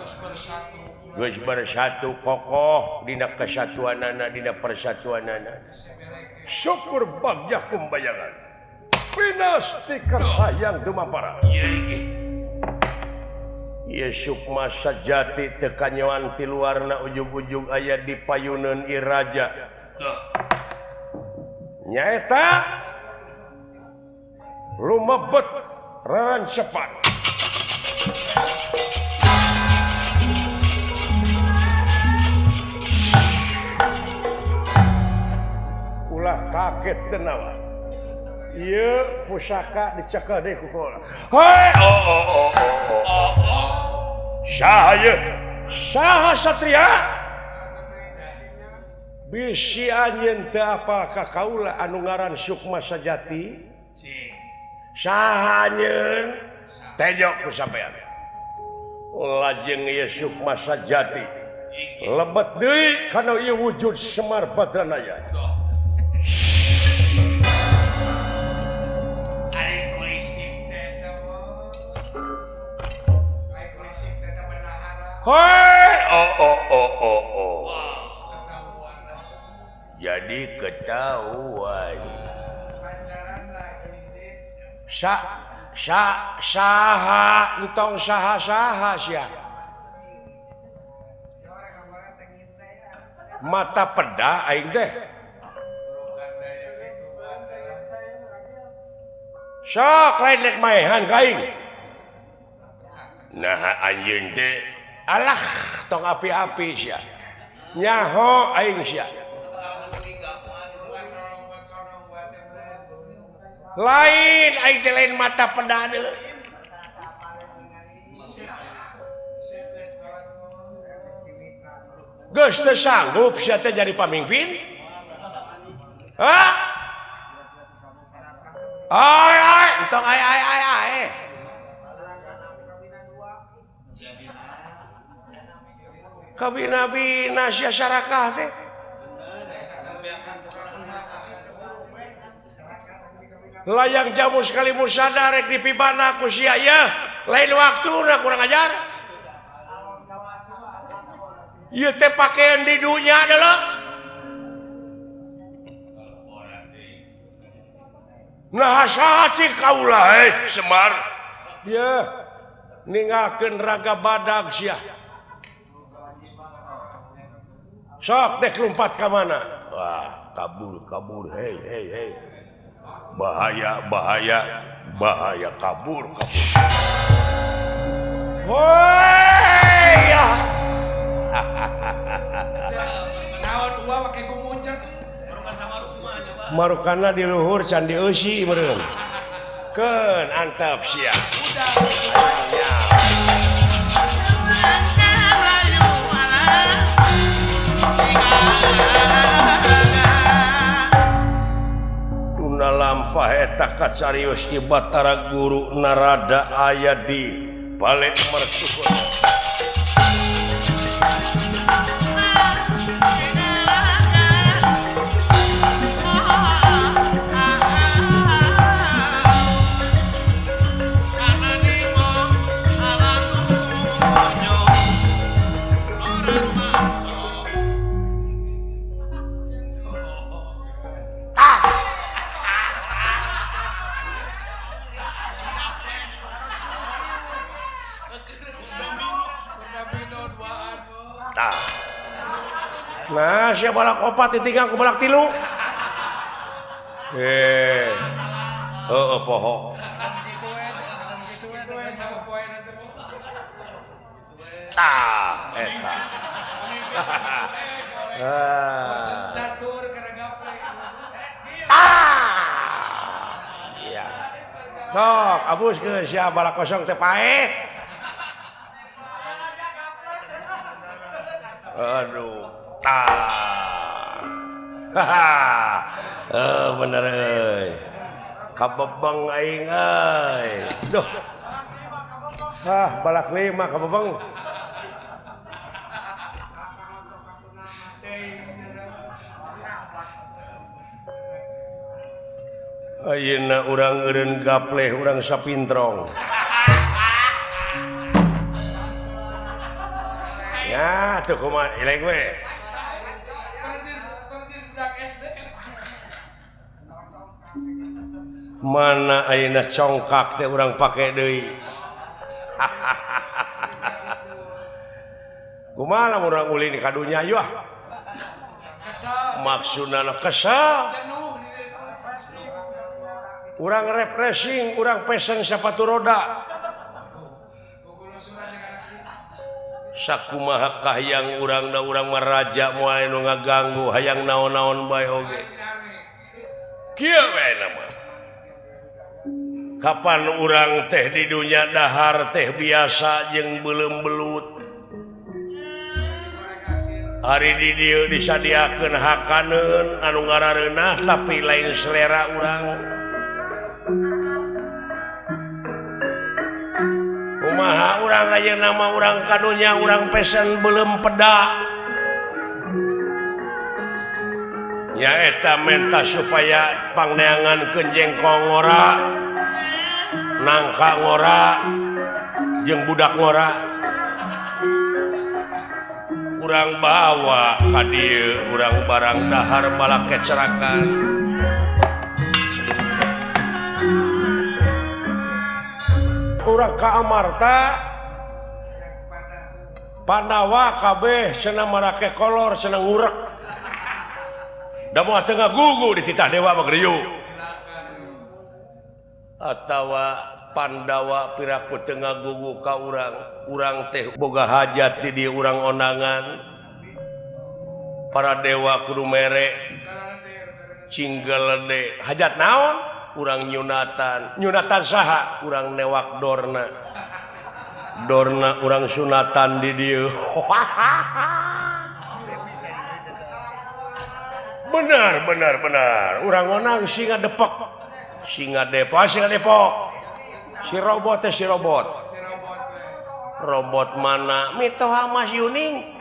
geus bersatu kokoh dina kesatuanana dina persatuanana syukur bagja kumbayangan pinasti karsayang dumampara ieu sukma sajati teu kanyoan ti luarna ujug-ujug aya di payuneun I raja nyaeta lumebet rarancepan ulah kaget tenawan ieu pusaka dicekel deui ku kaula hei saha ieu saha satria bisi anjeun teu apal ka kaula anu ngaran Sukma Sajati saha anjeun tejok ku sampean lajeng ieu Sukma Sajati lebet deui kana ieu wujud Semar Badranaya hei jadi ketahuan saha entong saha-saha sia mata peda aing teh sok lain nek maehan ka aing nah anjeun teh alah tong api-api sia nyaho aing sia lain aing teh lain mata peda deui geus teu sanggup sia teh jadi pamimpin hah ai entong ai kabina-bina sia syarakah teh layang jamu sekali musada rek dipibana ku sia ya lain waktuna kurang ajar ieu teh pakaian di dunya adalah nah saha kaula Semar ya ninggalkeun raga badag sia sok dek lompat ka mana wah kabur hei bahaya kabur woi ya naon gua pakai gumuncan marukana di luhur candi eusi meureun keun antep sia tuna lampah eta kacarios Batara Guru Narada aya di balik mercukur nah siapa balak opat ditinggal ku balak tilu poho eta catur karena gaple iya sok abus ke siapa balak kosong teh pae aduh bener kabebeng aing duh balak 5 kabebeng ayeuna urang eureun gapleh urang sapintrong ya tuh kumaha ileng we mana ayeuna congkak teh urang pake deui kumaha lamun urang ulin ka dunya ieu maksudna kesal urang refreshing urang pesen sepatu roda sakumaha kahyang urangna urang maraja moal nu ngaganggu hayang naon-naon bae oge kieu we nama kapan urang teh di dunya dahar teh biasa jeung beuleum belut hari di dieu disadiakeun hakaneun anu ngarareunah tapi lain selera urang kumaha urang aya nama urang kadunya urang pesen beuleum peda nyaeta menta supaya pangneangankeun jengkol ngora nangka ngora jeung budak ngora urang bawa ka dieu urang barang dahar balak kecerakan urang ka Amarta Pandawa kabeh cenah marake kolor cenah ngurek da moal teu ngagugu di titah dewa mah geriuk atawa Pandawa piraku teu ngagugu ka urang teh boga hajat di dieu urang onangan para dewa kudu mere cinggelede hajat naon urang nyunatan saha urang newak dorna urang sunatan di dieu benar urang onang singa depok si robot robot mana mitoha Mas Yuning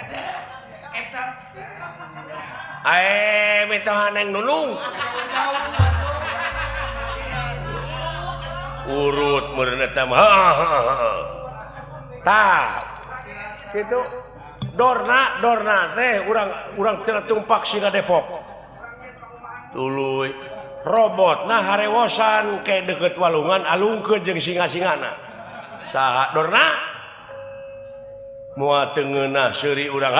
mitoha Neng Nunung urut meureun eta mah tah kitu dorna teh urang teu tumpak singa Depok tuluy robotna harewosan ke deket walungan alungkeun jeung singa-singana saha dorna moal teu ngeunah seuri urang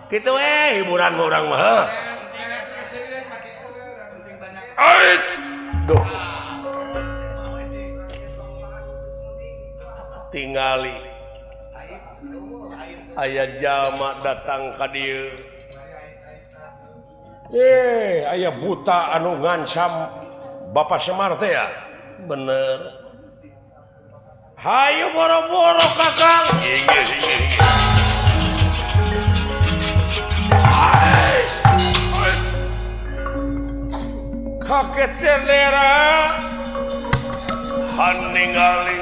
kitu hiburan mah urang mah duh tingali aya jalma datang ka dieu aya buta anu ngancam Bapak Semar teh ya bener hayu boro-boro Kakang kakek tendera haningali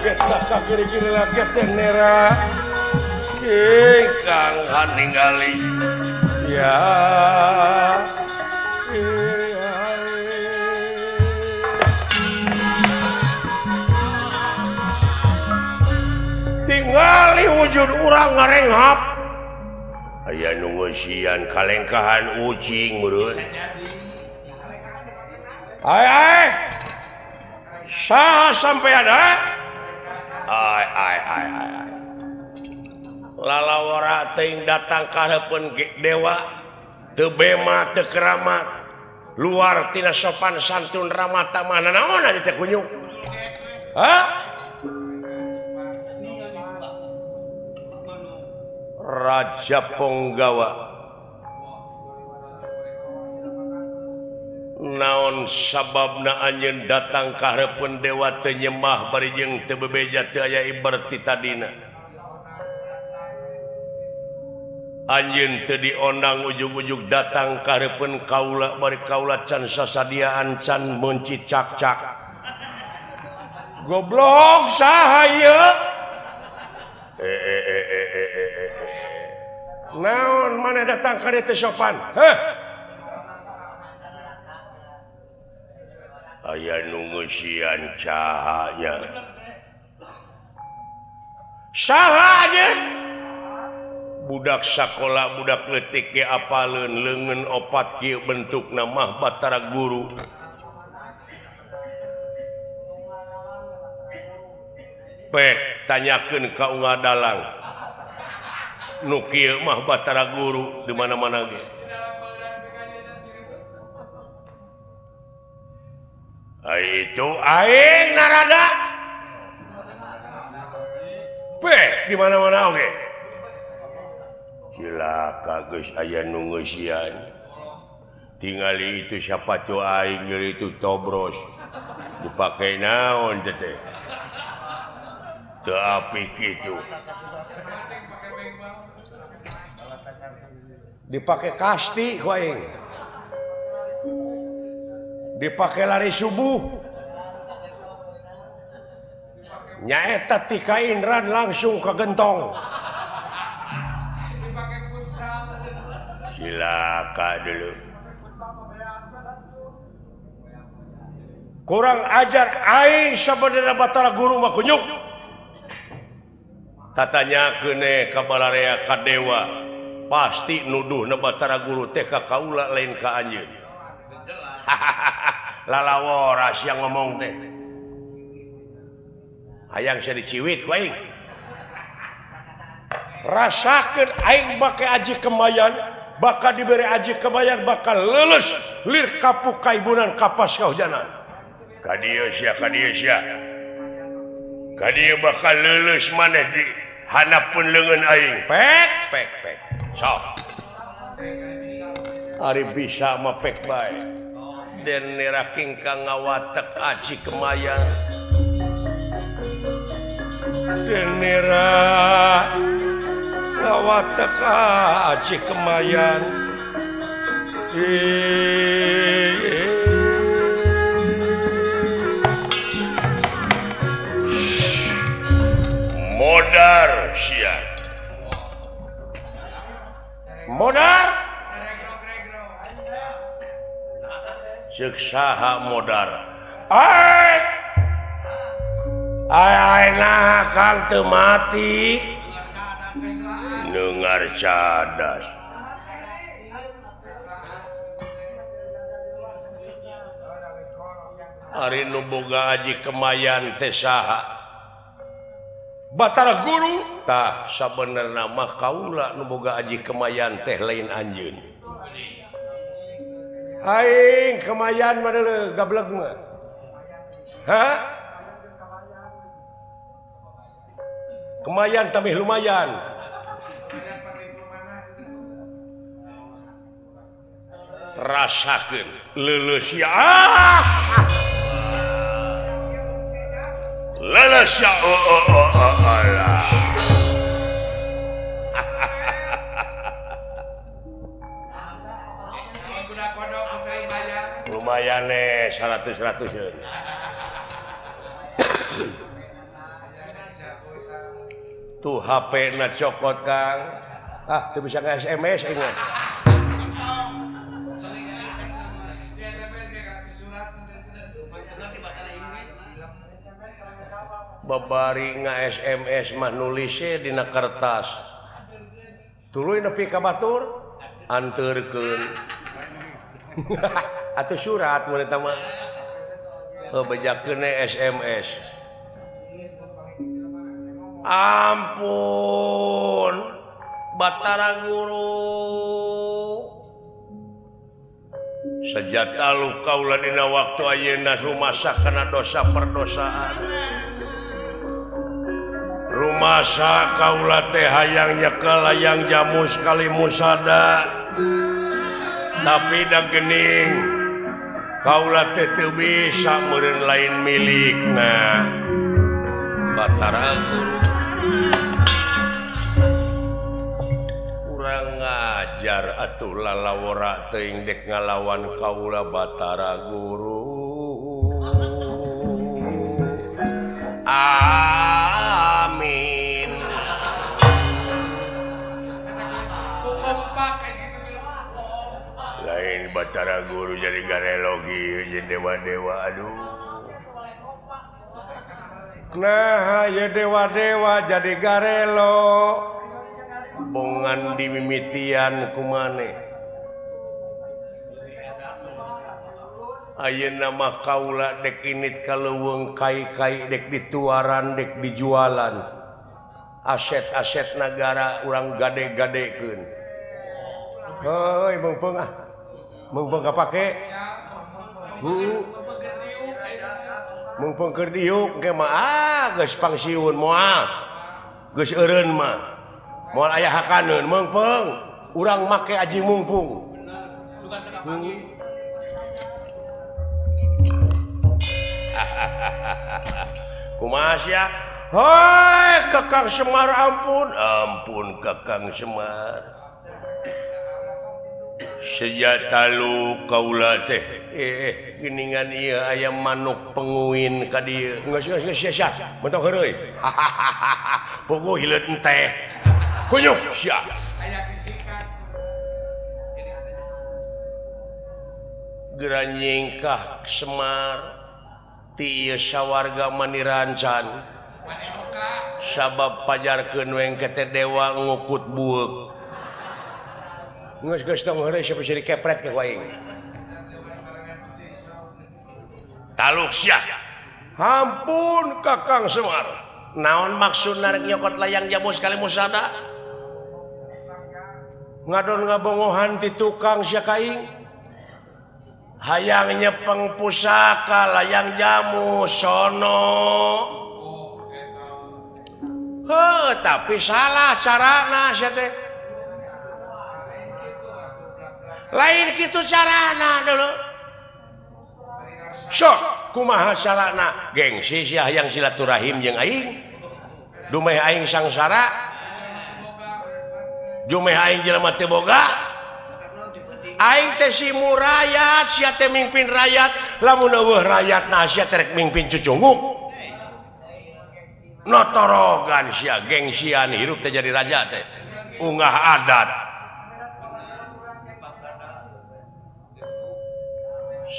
kaget kiri-kiri lagi tenera Kang haningali ya tingali wujud urang ngarenghap aya nu ngeusian kalengkahan ucing meureun ai saha sampean ai lalawara teuing datang ka hareupeun dewa teu bema teu keramat luar tina sopan santun ramah tamah naon ari teh kunyuk Raja Ponggawa naon sababna anjeun datang ka hareupeun dewa teu nyembah bari jeung teu bebeja teu aya ibarat ti tadina anjeun teu diondang ujug-ujug datang ka hareupeun kaula bari kaula can sasadiaan can mencicak-cak goblok saha ieu naon mana datang ka dieu teh sopan aya nu ngeusian cahaya saha anjeun budak sakola budak leutik ge apaleun leungeun opat kieu bentukna mah Batara Guru pek tanyakeun ka Unga Dalang nu kieu mah Batara Guru di mana-mana ge itu aing narada di mana-mana oge cilaka geus aya nu ngeusian tingali itu siapa tuh aing geus itu tobros dipake naon teh teu apik kitu dipake kasti ku aing dipake lari subuh nyaeta ti kainran langsung ke gentong cilaka dulu kurang ajar aing sabenerna Batara Guru mah kunyuk tatanya kene kabalarea kadewa pasti nuduh na Batara Guru teh ka kaula lain ka anjeun. Lalaworas yang ngomong teh. Hayang sia diciwit ku aing. Rasakeun aing make aji kemayan, bakal diberi aji kemayan bakal leuleus lir kapuk kaibunan kapas kahujanan. Ka dieu sia Ka dieu bakal leuleus maneh di hanapeun leungeun aing. Pek. Sok. Ari bisa mah pek bae. Den niraking ka ngawatek aji kemayan. Den nira ngawatek aji kemayan. Modar sia. Modar ceuk saha modar. Ai nah Kang teu mati. Neungar cadas. Ari nu boga aji kemayan teh saha? Batara Guru tah sabenerna mah kaula nu boga aji kemayan teh lain anjeun. Aing kemayan mah deuleu gableg mah. Hah? Kemayan tamih lumayan. Rasakeun leuleus ya. Leles ya Allah. Lumayan 100-100. Tuh HP na cokot Kang. Tuh bisa nge SMS ingat. Babari nga-SMS mah nulisnya dina kertas. Tuluy nepi ka batur, anterkeun. Atuh surat mun eta mah. Bejakeun SMS. Ampun, Batara Guru. Sejata lu kaula dina waktu ayeuna rumasa kana dosa perdosaan. Rumasa kaula teh hayang nyekel hayang jamu sekali musada. Tapi da geuning kaula teh teu bisa meureun lain milikna. Batara Guru. Urang ngajar atuh lalawora teuing dek ngalawan kaula Batara Guru. Amin. Lain Batara Guru jadi garelogi jadi dewa-dewa aduh. Nah ya dewa-dewa jadi garelo. Bongan dimimitian kumane. Ayeuna mah kaula dek init kaleuweung kai-kai dek dituaran dek dijualan. Aset-aset negara urang gade-gadekeun. Heuy meungpeung ah. Meungpeung kapake. Meungpeung keur diuk ge mah geus pangsiun moal. Geus eureun mah. Moal aya hakaneun meungpeung. Urang make aji mumpung. Kumaha sia? Hoi, Kakang Semar ampun Kakang Semar. Sejata lu kaula teh geuningan ieu aya manuk penguin ka dieu. Geus sia. Mentok heureuy. Pogo hileut teh. Kunyuk sia. Aya bisikan. Geranjing Kang Semar ti ieu sawarga manirancan. sabab pajarkeun weng kete dewa ngukut bueuk geus tong heureuy siapa siri kepret ke aing taluk sia hampun Kakang Semar naon maksud narek nyokot layang jamu sekali musada ngadon ngabongohan ti tukang sia kaing hayang nyepeng pusaka layang jamu sono tapi salah carana sia teh lain kitu carana dulu sok kumaha carana gengsi sia hayang silaturahim jeung aing dumeh aing sangsara dumeh aing jelema teu boga aing teh si murayat sia teh mimpin rakyat lamun eueuh rakyatna sia teh rek mimpin cucunguk notorogan sia gengsian hirup teh jadi raja teh unggah adat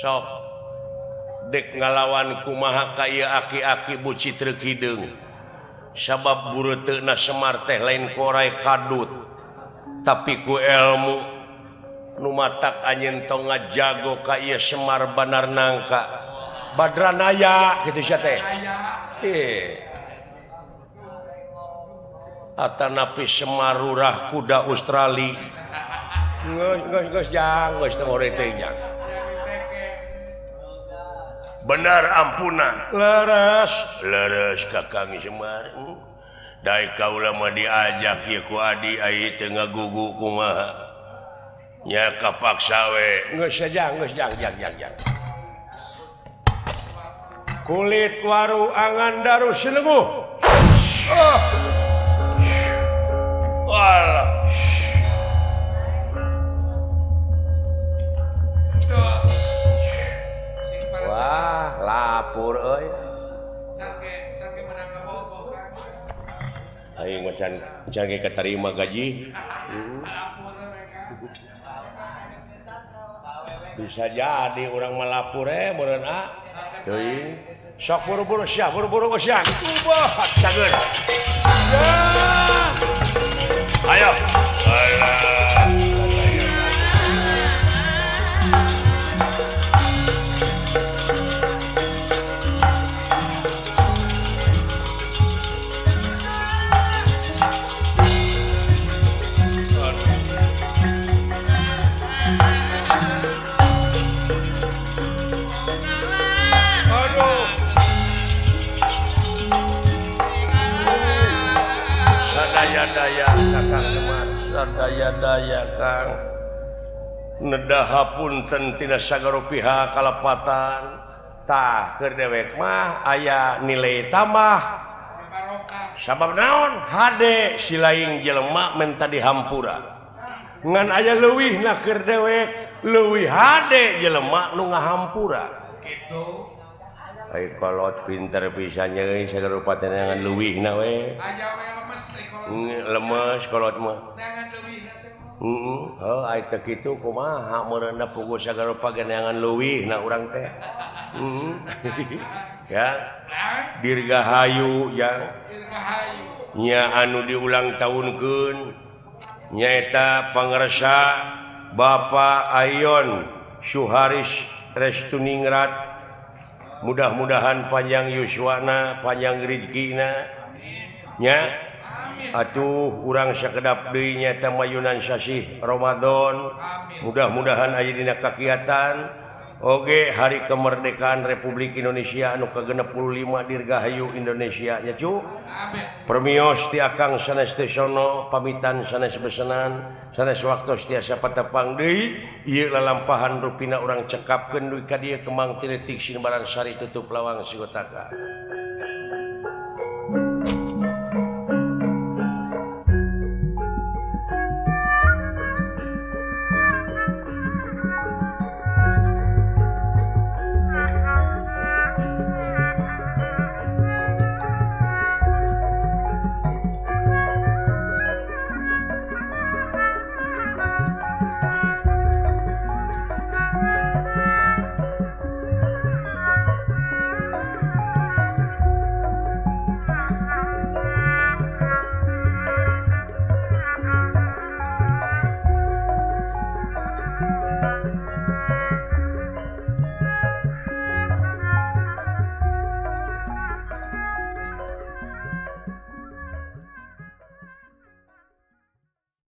sok dek ngalawan kumaha ka ieu aki-aki buci treu kideung sabab bureuteuna Semar teh lain korai kadut tapi ku ilmu nu matak anjeun tong ngajago ka ieu Semar Banar Nangka Badranaya kitu sia teh atanapi Semar Lurah kuda Australia geus jang geus teh more teh jang benar ampuna leres Kakang Semar dai kaula mah diajak ieu ku adi ai teu ngagugu kumaha nya kapaksa we geus jang kulit waru angan daru sineuguh walah wah lapur euy Canke menang ka bogoh kan. aing mah can ge katarima gaji Lapor mereka. bisa jadi urang mah lapur meureun teuing sok buru-buru sia ubah cageun ayo sadaya-daya Kakang Semar sadaya-daya Kang nedahapunten tina sagaro pihak kalepatan tah keur dewek mah aya nilai tambah sabab naon hade si laing jelema menta dihampura ngan aya leuwihna keur dewek leuwih hade jelema nu ngahampura Gitu. ai kolot pinter pisan euy sagaro paten ngan leuwihna we Aja we lemes lemes kolot mah Jangan leuwih teh. ai teh kitu kumaha meureunna puguh sagaro pageneangan leuwihna urang teh ya dirgahayu ya Dirgahayu. nya anu diulang tahunkeun nyaeta pangarsa Bapak Ayon Syuharis Restuningrat mudah-mudahan panjang yuswana panjang rezekina nya atuh urang sakedap deui nyaeta mayunan sasih Ramadan mudah-mudahan aya dina kakiatan oge hari kemerdekaan Republik Indonesia anu ke-65 dirgahayu Indonesia nya cu permios ti akang sanes teh sono pamitan sanes besenan sanes waktos tiasa patepang deui ieu lalampahan rupina urang cekapkeun duy ka dieu kemang tiletik sinebaran sari tutup lawang sigotaka